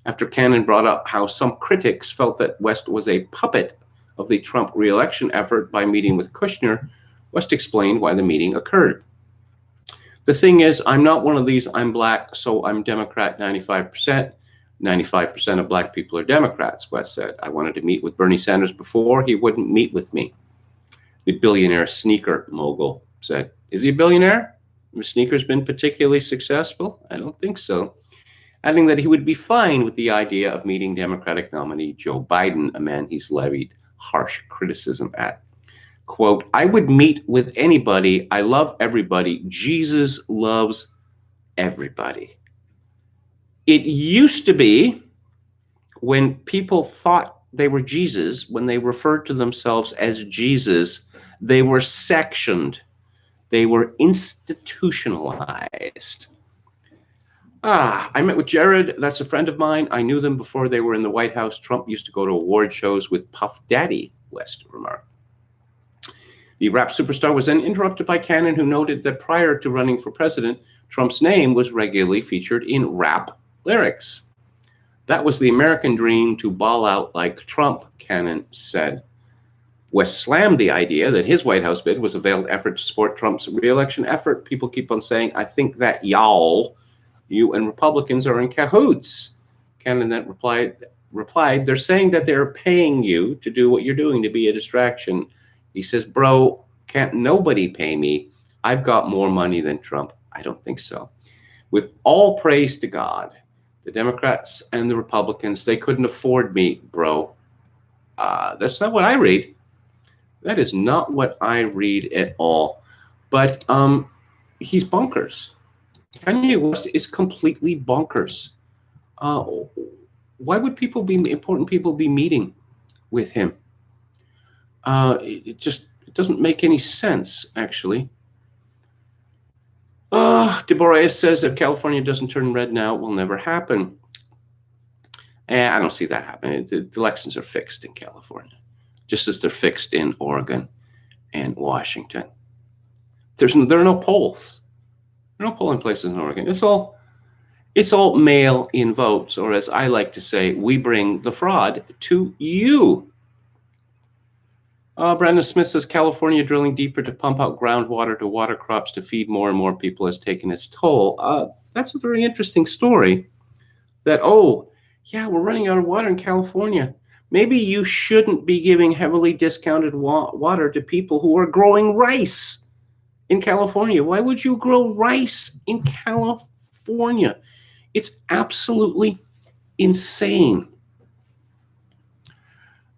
After Cannon brought up how some critics felt that West was a puppet of the Trump re-election effort by meeting with Kushner, West explained why the meeting occurred. The thing is, I'm not one of these, I'm black, so I'm Democrat 95%. 95% of black people are Democrats, West said. I wanted to meet with Bernie Sanders before. He wouldn't meet with me. The billionaire sneaker mogul said, is he a billionaire? Have sneakers been particularly successful? I don't think so. Adding that he would be fine with the idea of meeting Democratic nominee Joe Biden, a man he's levied harsh criticism at. Quote, I would meet with anybody. I love everybody. Jesus loves everybody. It used to be when people thought they were Jesus, when they referred to themselves as Jesus, they were sectioned. They were institutionalized. I met with Jared. That's a friend of mine. I knew them before they were in the White House. Trump used to go to award shows with Puff Daddy, West remarked. The rap superstar was then interrupted by Cannon, who noted that prior to running for president, Trump's name was regularly featured in rap lyrics. That was the American dream, to ball out like Trump, Cannon said. West slammed the idea that his White House bid was a veiled effort to support Trump's re-election effort. People keep on saying, I think that y'all, you and Republicans, are in cahoots. Cannon then replied, they're saying that they're paying you to do what you're doing, to be a distraction. He says, bro, can't nobody pay me? I've got more money than Trump. I don't think so. With all praise to God, the Democrats and the Republicans, they couldn't afford me, bro. That's not what I read. That is not what I read at all. But he's bonkers. Kanye West is completely bonkers. Why would important people be meeting with him? It doesn't make any sense, actually. Deborah says if California doesn't turn red now, it will never happen. I don't see that happening. The elections are fixed in California, just as they're fixed in Oregon and Washington. There are no polls. There are no polling places in Oregon. It's all mail-in votes, or as I like to say, we bring the fraud to you. Brandon Smith says California drilling deeper to pump out groundwater to water crops to feed more and more people has taken its toll. That's a very interesting story. That, we're running out of water in California. Maybe you shouldn't be giving heavily discounted water to people who are growing rice in California. Why would you grow rice in California? It's absolutely insane.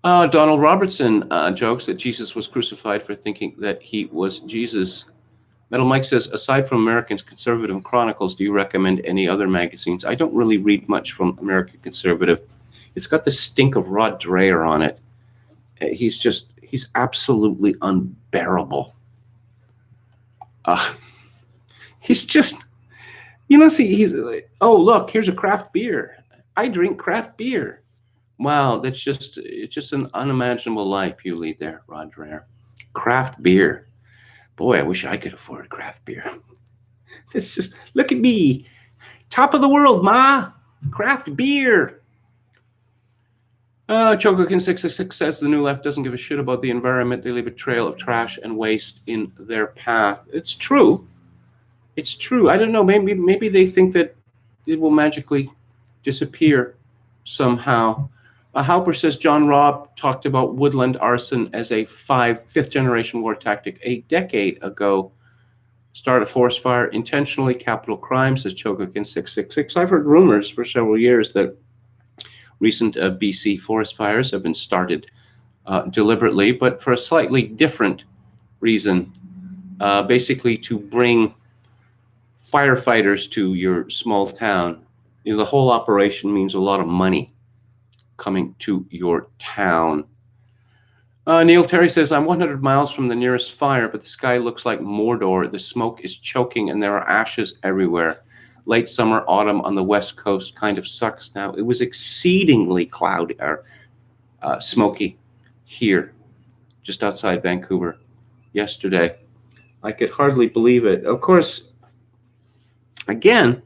Donald Robertson jokes that Jesus was crucified for thinking that he was Jesus. Metal Mike says, aside from American Conservative Chronicles, do you recommend any other magazines? I don't really read much from American Conservative. It's got the stink of Rod Dreher on it. He's absolutely unbearable. He's just, look, here's a craft beer. I drink craft beer. Wow, it's just an unimaginable life you lead there, Rod Dreher. Craft beer. Boy, I wish I could afford craft beer. It's just, look at me. Top of the world, ma. Craft beer. Chocokin666 says the new left doesn't give a shit about the environment. They leave a trail of trash and waste in their path. It's true. It's true. I don't know. Maybe they think that it will magically disappear somehow. Halper says John Robb talked about woodland arson as a fifth generation war tactic a decade ago. Start a forest fire intentionally, capital crime, says Chocokin666. I've heard rumors for several years that recent BC forest fires have been started deliberately, but for a slightly different reason, basically to bring firefighters to your small town. The whole operation means a lot of money coming to your town. Neil Terry says, I'm 100 miles from the nearest fire, but the sky looks like Mordor. The smoke is choking and there are ashes everywhere. Late summer, autumn on the West Coast kind of sucks now. It was exceedingly cloudy or smoky here, just outside Vancouver yesterday. I could hardly believe it. Of course, again,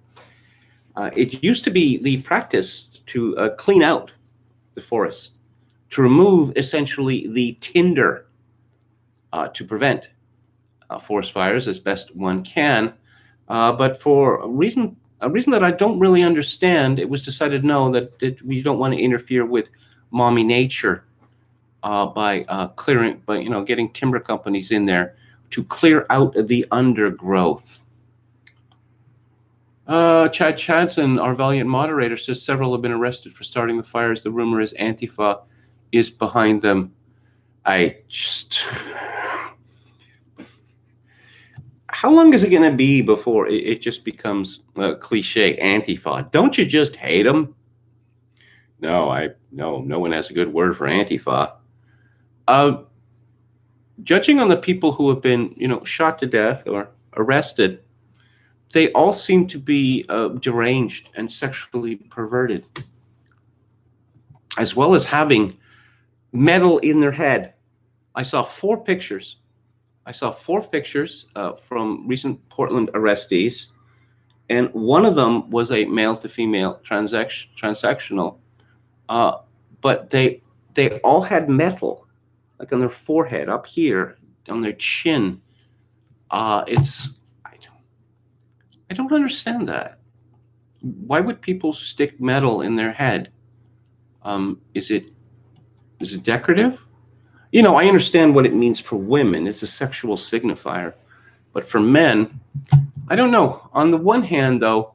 it used to be the practice to clean out the forest, to remove essentially the tinder to prevent forest fires as best one can. But for a reason A reason that I don't really understand. It was decided no, that we don't want to interfere with mommy nature by clearing, by getting timber companies in there to clear out the undergrowth. Chad Chadson, our valiant moderator, says several have been arrested for starting the fires. The rumor is Antifa is behind them. How long is it going to be before it just becomes a cliche? Antifa. Don't you just hate them? No, no one has a good word for Antifa. Judging on the people who have been, shot to death or arrested, they all seem to be deranged and sexually perverted, as well as having metal in their head. I saw four pictures from recent Portland arrestees, and one of them was a male to female transactional, but they all had metal, like on their forehead, up here, on their chin. I don't understand that. Why would people stick metal in their head? Is it decorative? I understand what it means for women. It's a sexual signifier. But for men, I don't know. On the one hand, though,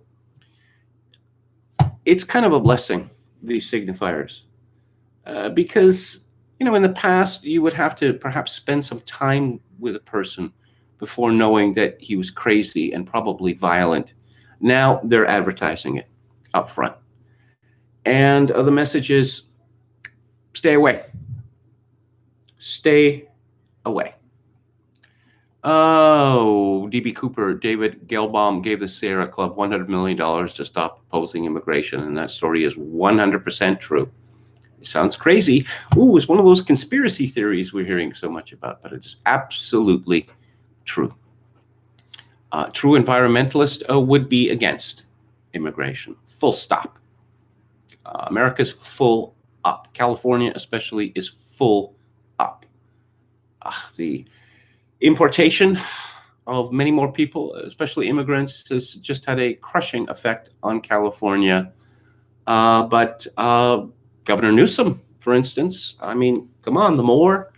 it's kind of a blessing, these signifiers. Because, in the past, you would have to perhaps spend some time with a person before knowing that he was crazy and probably violent. Now they're advertising it up front. And the message is, stay away. Stay away. Oh, D.B. Cooper, David Gelbaum gave the Sierra Club $100 million to stop opposing immigration, and that story is 100% true. It sounds crazy. Ooh, it's one of those conspiracy theories we're hearing so much about, but it is absolutely true. True environmentalist would be against immigration. Full stop. America's full up. California especially is full up. The importation of many more people, especially immigrants, has just had a crushing effect on California. But Governor Newsom, for instance, I mean, come on, the more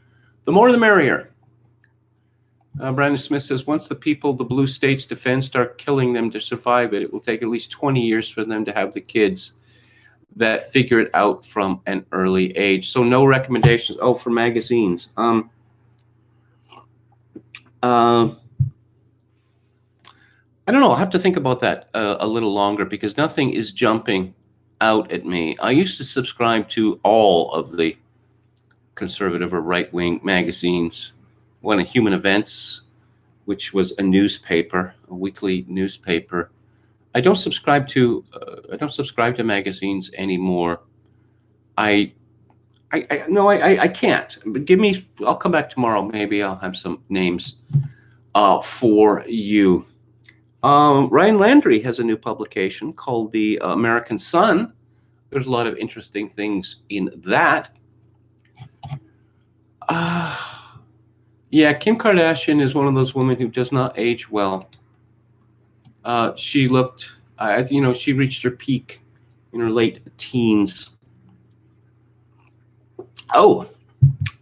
the merrier. Brandon Smith says, once the people the blue states defend start killing them to survive it, it will take at least 20 years for them to have the kids that figure it out from an early age. So no recommendations. Oh, for magazines. I don't know. I'll have to think about that a little longer because nothing is jumping out at me. I used to subscribe to all of the conservative or right-wing magazines. One of Human Events, which was a newspaper, a weekly newspaper. I don't subscribe to magazines anymore. I can't. But I'll come back tomorrow. Maybe I'll have some names for you. Ryan Landry has a new publication called The American Sun. There's a lot of interesting things in that. Yeah, Kim Kardashian is one of those women who does not age well. She looked, she reached her peak in her late teens. Oh,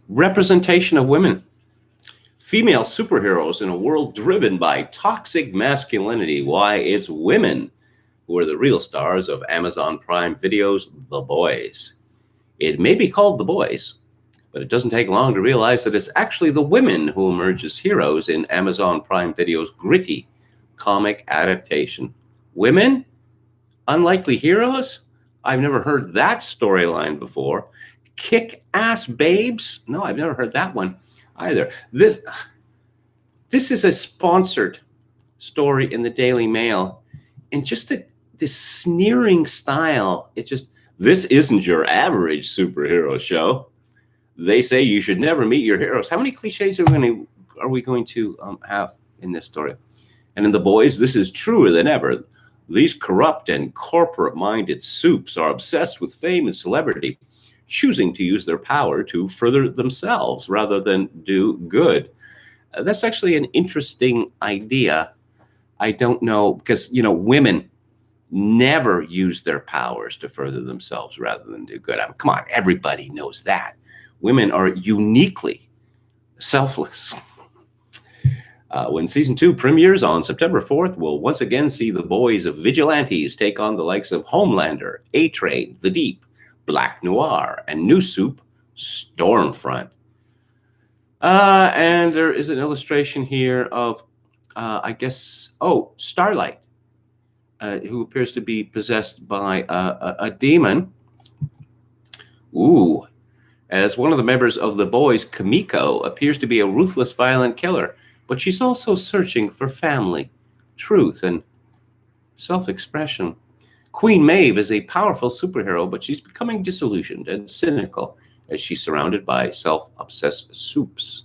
representation of women. Female superheroes in a world driven by toxic masculinity. Why, it's women who are the real stars of Amazon Prime Video's The Boys. It may be called The Boys, but it doesn't take long to realize that it's actually the women who emerge as heroes in Amazon Prime Video's gritty comic adaptation. Women? Unlikely heroes? I've never heard that storyline before. Kick-ass babes? No, I've never heard that one either. This is a sponsored story in the Daily Mail, and just this sneering style. This isn't your average superhero show. They say you should never meet your heroes. How many cliches are we going to have in this story? And in The Boys, this is truer than ever. These corrupt and corporate-minded supes are obsessed with fame and celebrity, choosing to use their power to further themselves rather than do good. That's actually an interesting idea. I don't know, because, women never use their powers to further themselves rather than do good. I mean, come on, everybody knows that. Women are uniquely selfless. When season 2 premieres on September 4th, we'll once again see the boys of vigilantes take on the likes of Homelander, A-Train, The Deep, Black Noir, and New Soup, Stormfront. And there is an illustration here of, Starlight, who appears to be possessed by a demon. Ooh. As one of the members of the boys, Kamiko appears to be a ruthless, violent killer, but she's also searching for family, truth, and self-expression. Queen Maeve is a powerful superhero, but she's becoming disillusioned and cynical as she's surrounded by self-obsessed supes.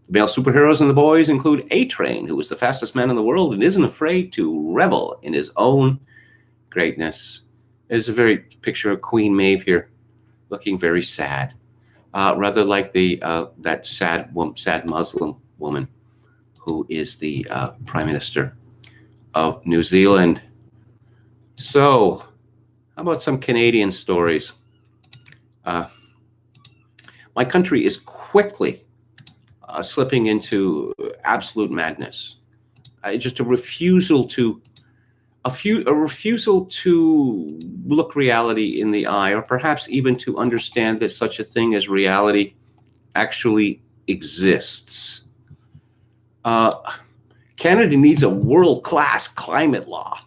The male superheroes in the boys include A-Train, who is the fastest man in the world and isn't afraid to revel in his own greatness. There's a very picture of Queen Maeve here, looking very sad. Rather like that sad Muslim woman who is the Prime Minister of New Zealand. So, how about some Canadian stories? My country is quickly slipping into absolute madness. Just a refusal to look reality in the eye, or perhaps even to understand that such a thing as reality actually exists. Canada needs a world-class climate law.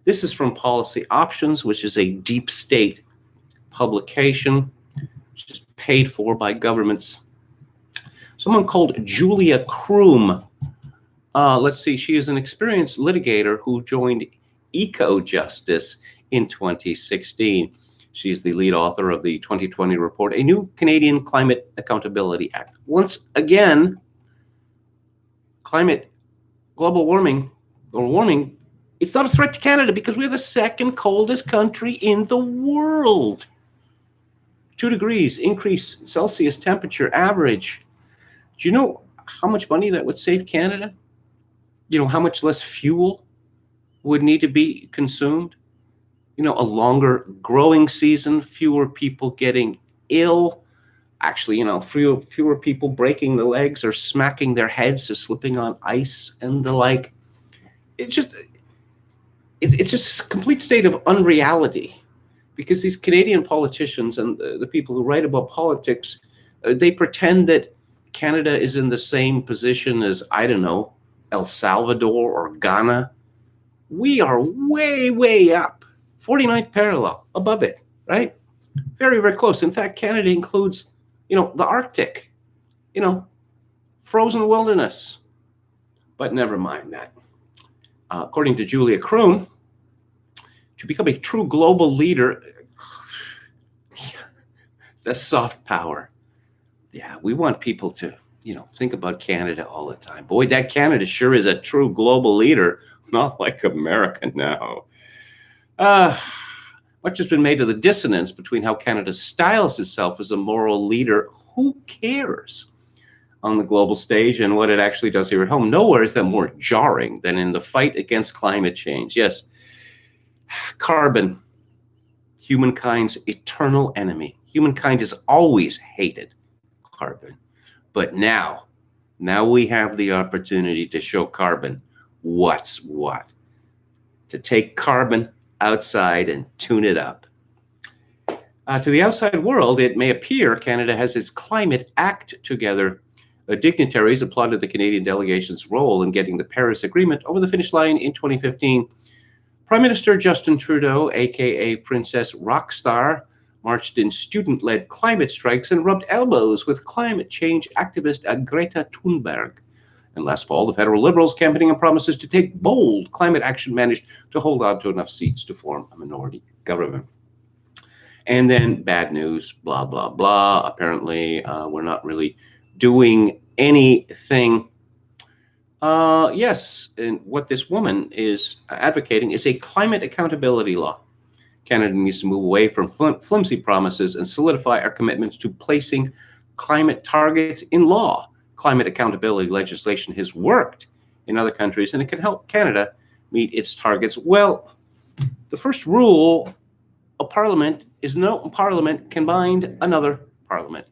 This is from Policy Options, which is a deep state publication, which is paid for by governments. Someone called Julia Kroom. Let's see, she is an experienced litigator who joined Eco-Justice in 2016. She's the lead author of the 2020 report, A New Canadian Climate Accountability Act. Once again, global warming, it's not a threat to Canada because we're the second coldest country in the world. 2 degrees increase Celsius temperature average. Do you know how much money that would save Canada? You know, how much less fuel would need to be consumed? You know, a longer growing season, fewer people getting ill. Actually, you know, fewer people breaking their legs or smacking their heads or slipping on ice and the like. It's just a complete state of unreality, because these Canadian politicians and the people who write about politics, they pretend that Canada is in the same position as, I don't know, El Salvador or Ghana. We are way, way up, 49th parallel, above it, right? Very, very close. In fact, Canada includes, you know, the Arctic, you know, frozen wilderness. But never mind that. According to Julia Kroon, to become a true global leader, the soft power. Yeah, we want people to, you know, think about Canada all the time. Boy, that Canada sure is a true global leader, not like America now. Much has been made of the dissonance between how Canada styles itself as a moral leader. Who cares on the global stage and what it actually does here at home? Nowhere is that more jarring than in the fight against climate change. Yes, carbon, humankind's eternal enemy. Humankind has always hated carbon. But now we have the opportunity to show carbon what's what. To take carbon outside and tune it up. To the outside world, it may appear Canada has its climate act together. Dignitaries applauded the Canadian delegation's role in getting the Paris Agreement over the finish line in 2015. Prime Minister Justin Trudeau, aka Princess Rockstar, marched in student-led climate strikes and rubbed elbows with climate change activist Greta Thunberg. And last fall, the federal Liberals, campaigning on promises to take bold climate action, managed to hold on to enough seats to form a minority government. And then bad news, blah, blah, blah. Apparently, we're not really doing anything. Yes, and what this woman is advocating is a climate accountability law. Canada needs to move away from flimsy promises and solidify our commitments to placing climate targets in law. Climate accountability legislation has worked in other countries, and it can help Canada meet its targets. Well, The first rule of Parliament is no Parliament can bind another Parliament.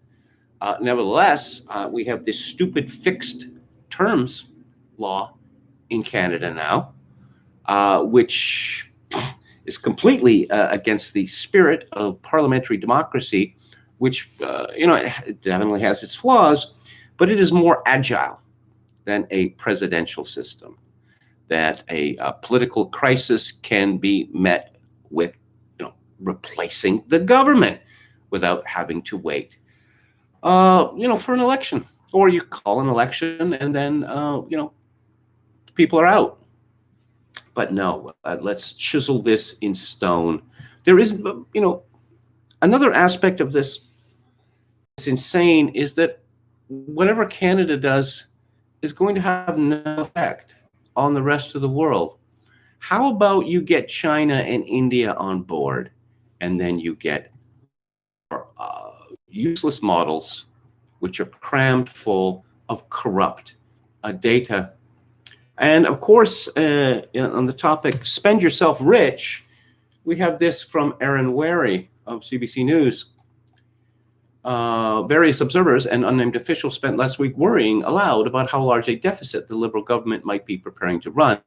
Nevertheless, we have this stupid fixed terms law in Canada now, which is completely against the spirit of parliamentary democracy, which, it definitely has its flaws, but it is more agile than a presidential system. That a political crisis can be met with, replacing the government without having to wait, for an election. Or you call an election and then, people are out. But no, let's chisel this in stone. There is, another aspect of this. It's insane is that whatever Canada does is going to have no effect on the rest of the world. How about you get China and India on board, and then you get useless models which are crammed full of corrupt data. And of course, on the topic, spend yourself rich, we have this from Aaron Wary of CBC News. Various observers and unnamed officials spent last week worrying aloud about how large a deficit the Liberal government might be preparing to run.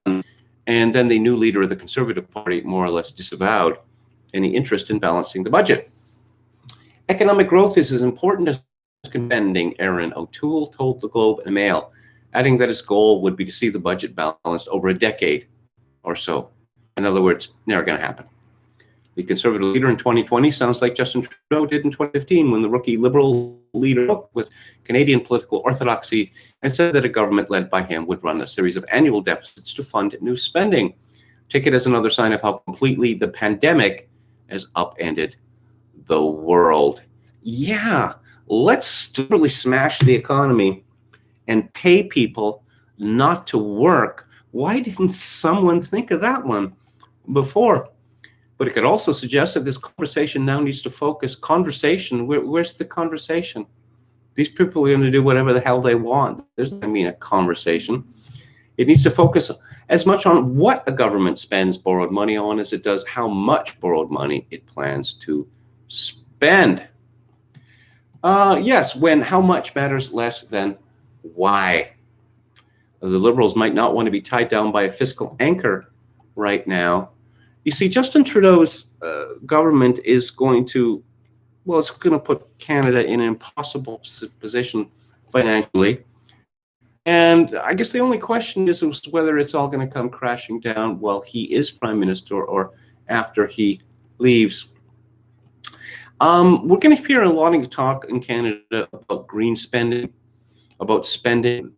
And then the new leader of the Conservative Party more or less disavowed any interest in balancing the budget. Economic growth is as important as spending, Aaron O'Toole told the Globe and Mail, adding that his goal would be to see the budget balanced over a decade or so. In other words, never going to happen. The Conservative leader in 2020 sounds like Justin Trudeau did in 2015 when the rookie Liberal leader looked with Canadian political orthodoxy and said that a government led by him would run a series of annual deficits to fund new spending. Take it as another sign of how completely the pandemic has upended the world. Yeah, let's really smash the economy and pay people not to work. Why didn't someone think of that one before? But it could also suggest that this conversation now needs to focus. Conversation, where's the conversation? These people are going to do whatever the hell they want. There's not a conversation. It needs to focus as much on what a government spends borrowed money on as it does how much borrowed money it plans to spend. Yes, when how much matters less than why. The Liberals might not want to be tied down by a fiscal anchor right now. You see, Justin Trudeau's government is going to, it's going to put Canada in an impossible position financially. And I guess the only question is whether it's all going to come crashing down while he is prime minister or after he leaves. We're going to hear a lot of talk in Canada about green spending, about spending,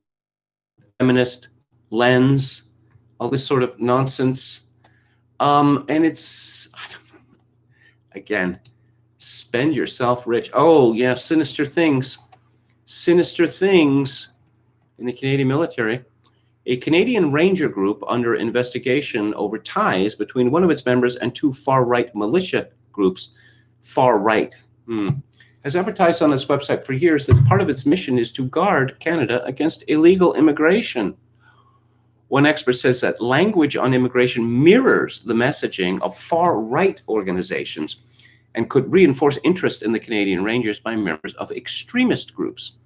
feminist lens, all this sort of nonsense. And it's, again, spend yourself rich. Oh, yeah, sinister things in the Canadian military. A Canadian Ranger group under investigation over ties between one of its members and two far-right militia groups, far-right, has advertised on its website for years that part of its mission is to guard Canada against illegal immigration. One expert says that language on immigration mirrors the messaging of far-right organizations and could reinforce interest in the Canadian Rangers by members of extremist groups.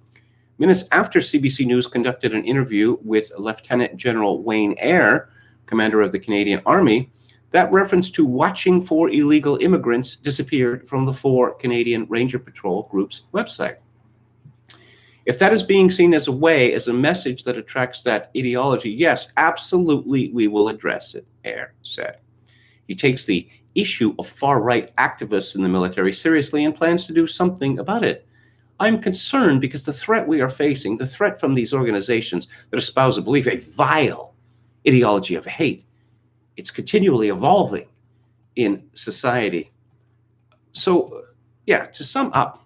Minutes after CBC News conducted an interview with Lieutenant General Wayne Eyre, commander of the Canadian Army, that reference to watching for illegal immigrants disappeared from the four Canadian Ranger Patrol Group's website. If that is being seen as a message that attracts that ideology, yes, absolutely, we will address it, Eyre said. He takes the issue of far-right activists in the military seriously and plans to do something about it. I'm concerned because the threat we are facing, the threat from these organizations that espouse a belief, a vile ideology of hate, it's continually evolving in society. So, to sum up,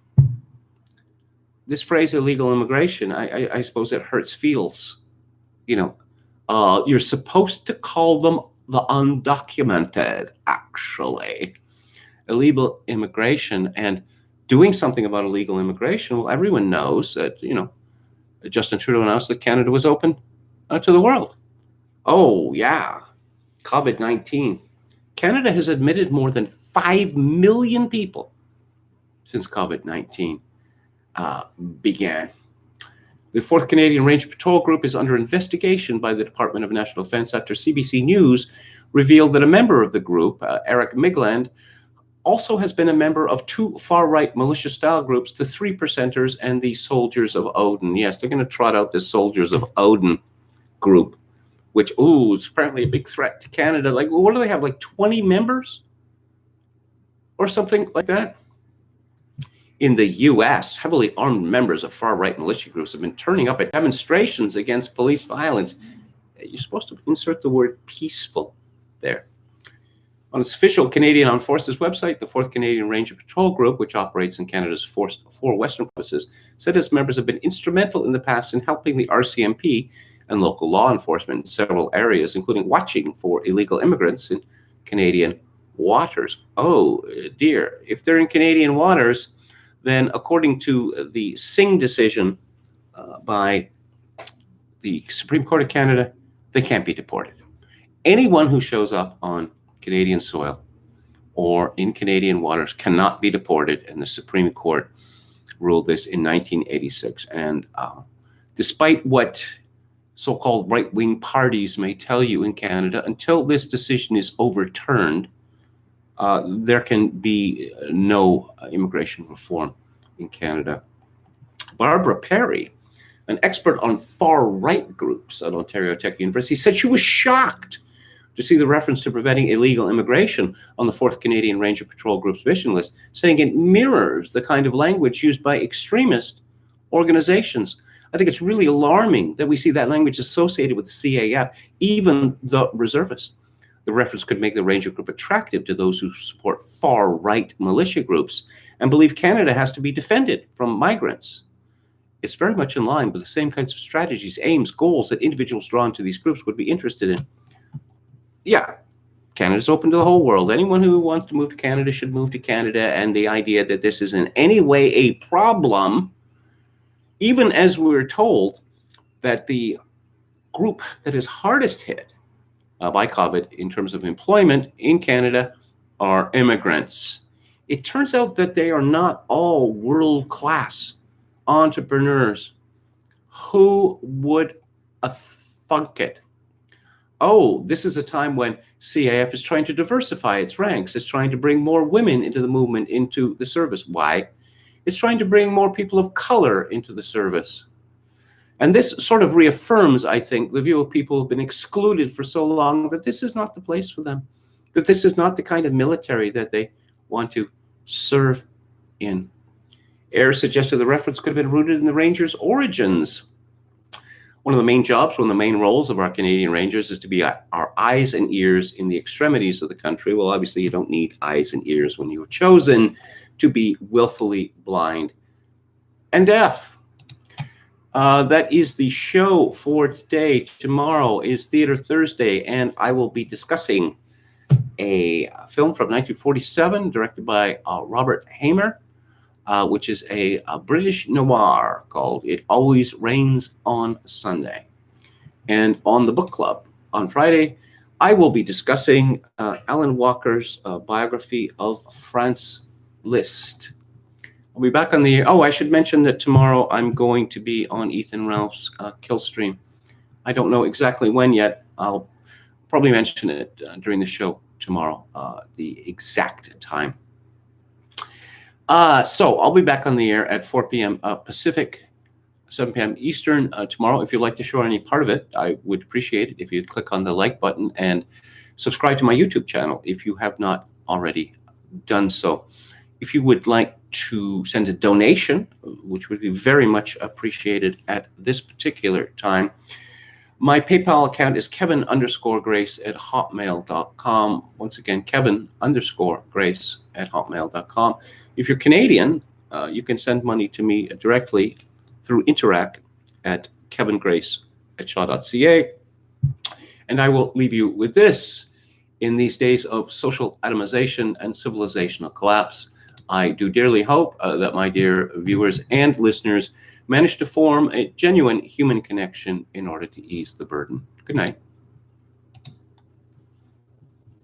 this phrase illegal immigration, I suppose it hurts feels. You're supposed to call them the undocumented, actually. Illegal immigration and doing something about illegal immigration. Well, everyone knows that, Justin Trudeau announced that Canada was open to the world. Oh, yeah. COVID-19. Canada has admitted more than 5 million people since COVID-19 began. The 4th Canadian Ranger Patrol Group is under investigation by the Department of National Defence after CBC News revealed that a member of the group, Eric Meghan, also has been a member of 2 far-right militia-style groups, the 3 Percenters and the Soldiers of Odin. Yes, they're going to trot out the Soldiers of Odin group, which, is apparently a big threat to Canada. Like, what do they have, like 20 members or something like that? In the U.S., heavily armed members of far-right militia groups have been turning up at demonstrations against police violence. You're supposed to insert the word peaceful there. On its official Canadian Armed Forces website, the 4th Canadian Ranger Patrol Group, which operates in Canada's 4 western provinces, said its members have been instrumental in the past in helping the RCMP and local law enforcement in several areas, including watching for illegal immigrants in Canadian waters. Oh dear, if they're in Canadian waters, then according to the Singh decision by the Supreme Court of Canada, they can't be deported. Anyone who shows up on Canadian soil or in Canadian waters cannot be deported, and the Supreme Court ruled this in 1986. And despite what so-called right-wing parties may tell you in Canada, until this decision is overturned, there can be no immigration reform in Canada. Barbara Perry, an expert on far-right groups at Ontario Tech University, said she was shocked to see the reference to preventing illegal immigration on the 4th Canadian Ranger Patrol Group's mission list, saying it mirrors the kind of language used by extremist organizations. I think it's really alarming that we see that language associated with the CAF, even the reservists. The reference could make the Ranger Group attractive to those who support far-right militia groups and believe Canada has to be defended from migrants. It's very much in line with the same kinds of strategies, aims, goals that individuals drawn to these groups would be interested in. Yeah, Canada's open to the whole world. Anyone who wants to move to Canada should move to Canada, and the idea that this is in any way a problem, even as we're told that the group that is hardest hit by COVID in terms of employment in Canada are immigrants. It turns out that they are not all world-class entrepreneurs. Who would thunk it? Oh, this is a time when CAF is trying to diversify its ranks. It's trying to bring more women into the movement, into the service. Why? It's trying to bring more people of color into the service. And this sort of reaffirms, I think, the view of people who have been excluded for so long that this is not the place for them, that this is not the kind of military that they want to serve in. Ayres suggested the reference could have been rooted in the Rangers' origins. One of the main jobs, one of the main roles of our Canadian Rangers is to be our eyes and ears in the extremities of the country. Well, obviously, you don't need eyes and ears when you're chosen to be willfully blind and deaf. That is the show for today. Tomorrow is Theatre Thursday, and I will be discussing a film from 1947 directed by Robert Hamer, which is a British noir called It Always Rains on Sunday. And on the book club on Friday, I will be discussing Alan Walker's biography of Franz Liszt. I'll be back on the air. Oh, I should mention that tomorrow I'm going to be on Ethan Ralph's Kill Stream. I don't know exactly when yet. I'll probably mention it during the show tomorrow, the exact time. So I'll be back on the air at 4 p.m. Pacific, 7 p.m. Eastern tomorrow. If you'd like to show any part of it, I would appreciate it if you'd click on the like button and subscribe to my YouTube channel if you have not already done so. If you would like to send a donation, which would be very much appreciated at this particular time, my PayPal account is kevin_grace@hotmail.com. Once again, kevin_grace@hotmail.com. If you're Canadian, you can send money to me directly through Interac at kevingrace@shaw.ca. And I will leave you with this. In these days of social atomization and civilizational collapse, I do dearly hope that my dear viewers and listeners manage to form a genuine human connection in order to ease the burden. Good night.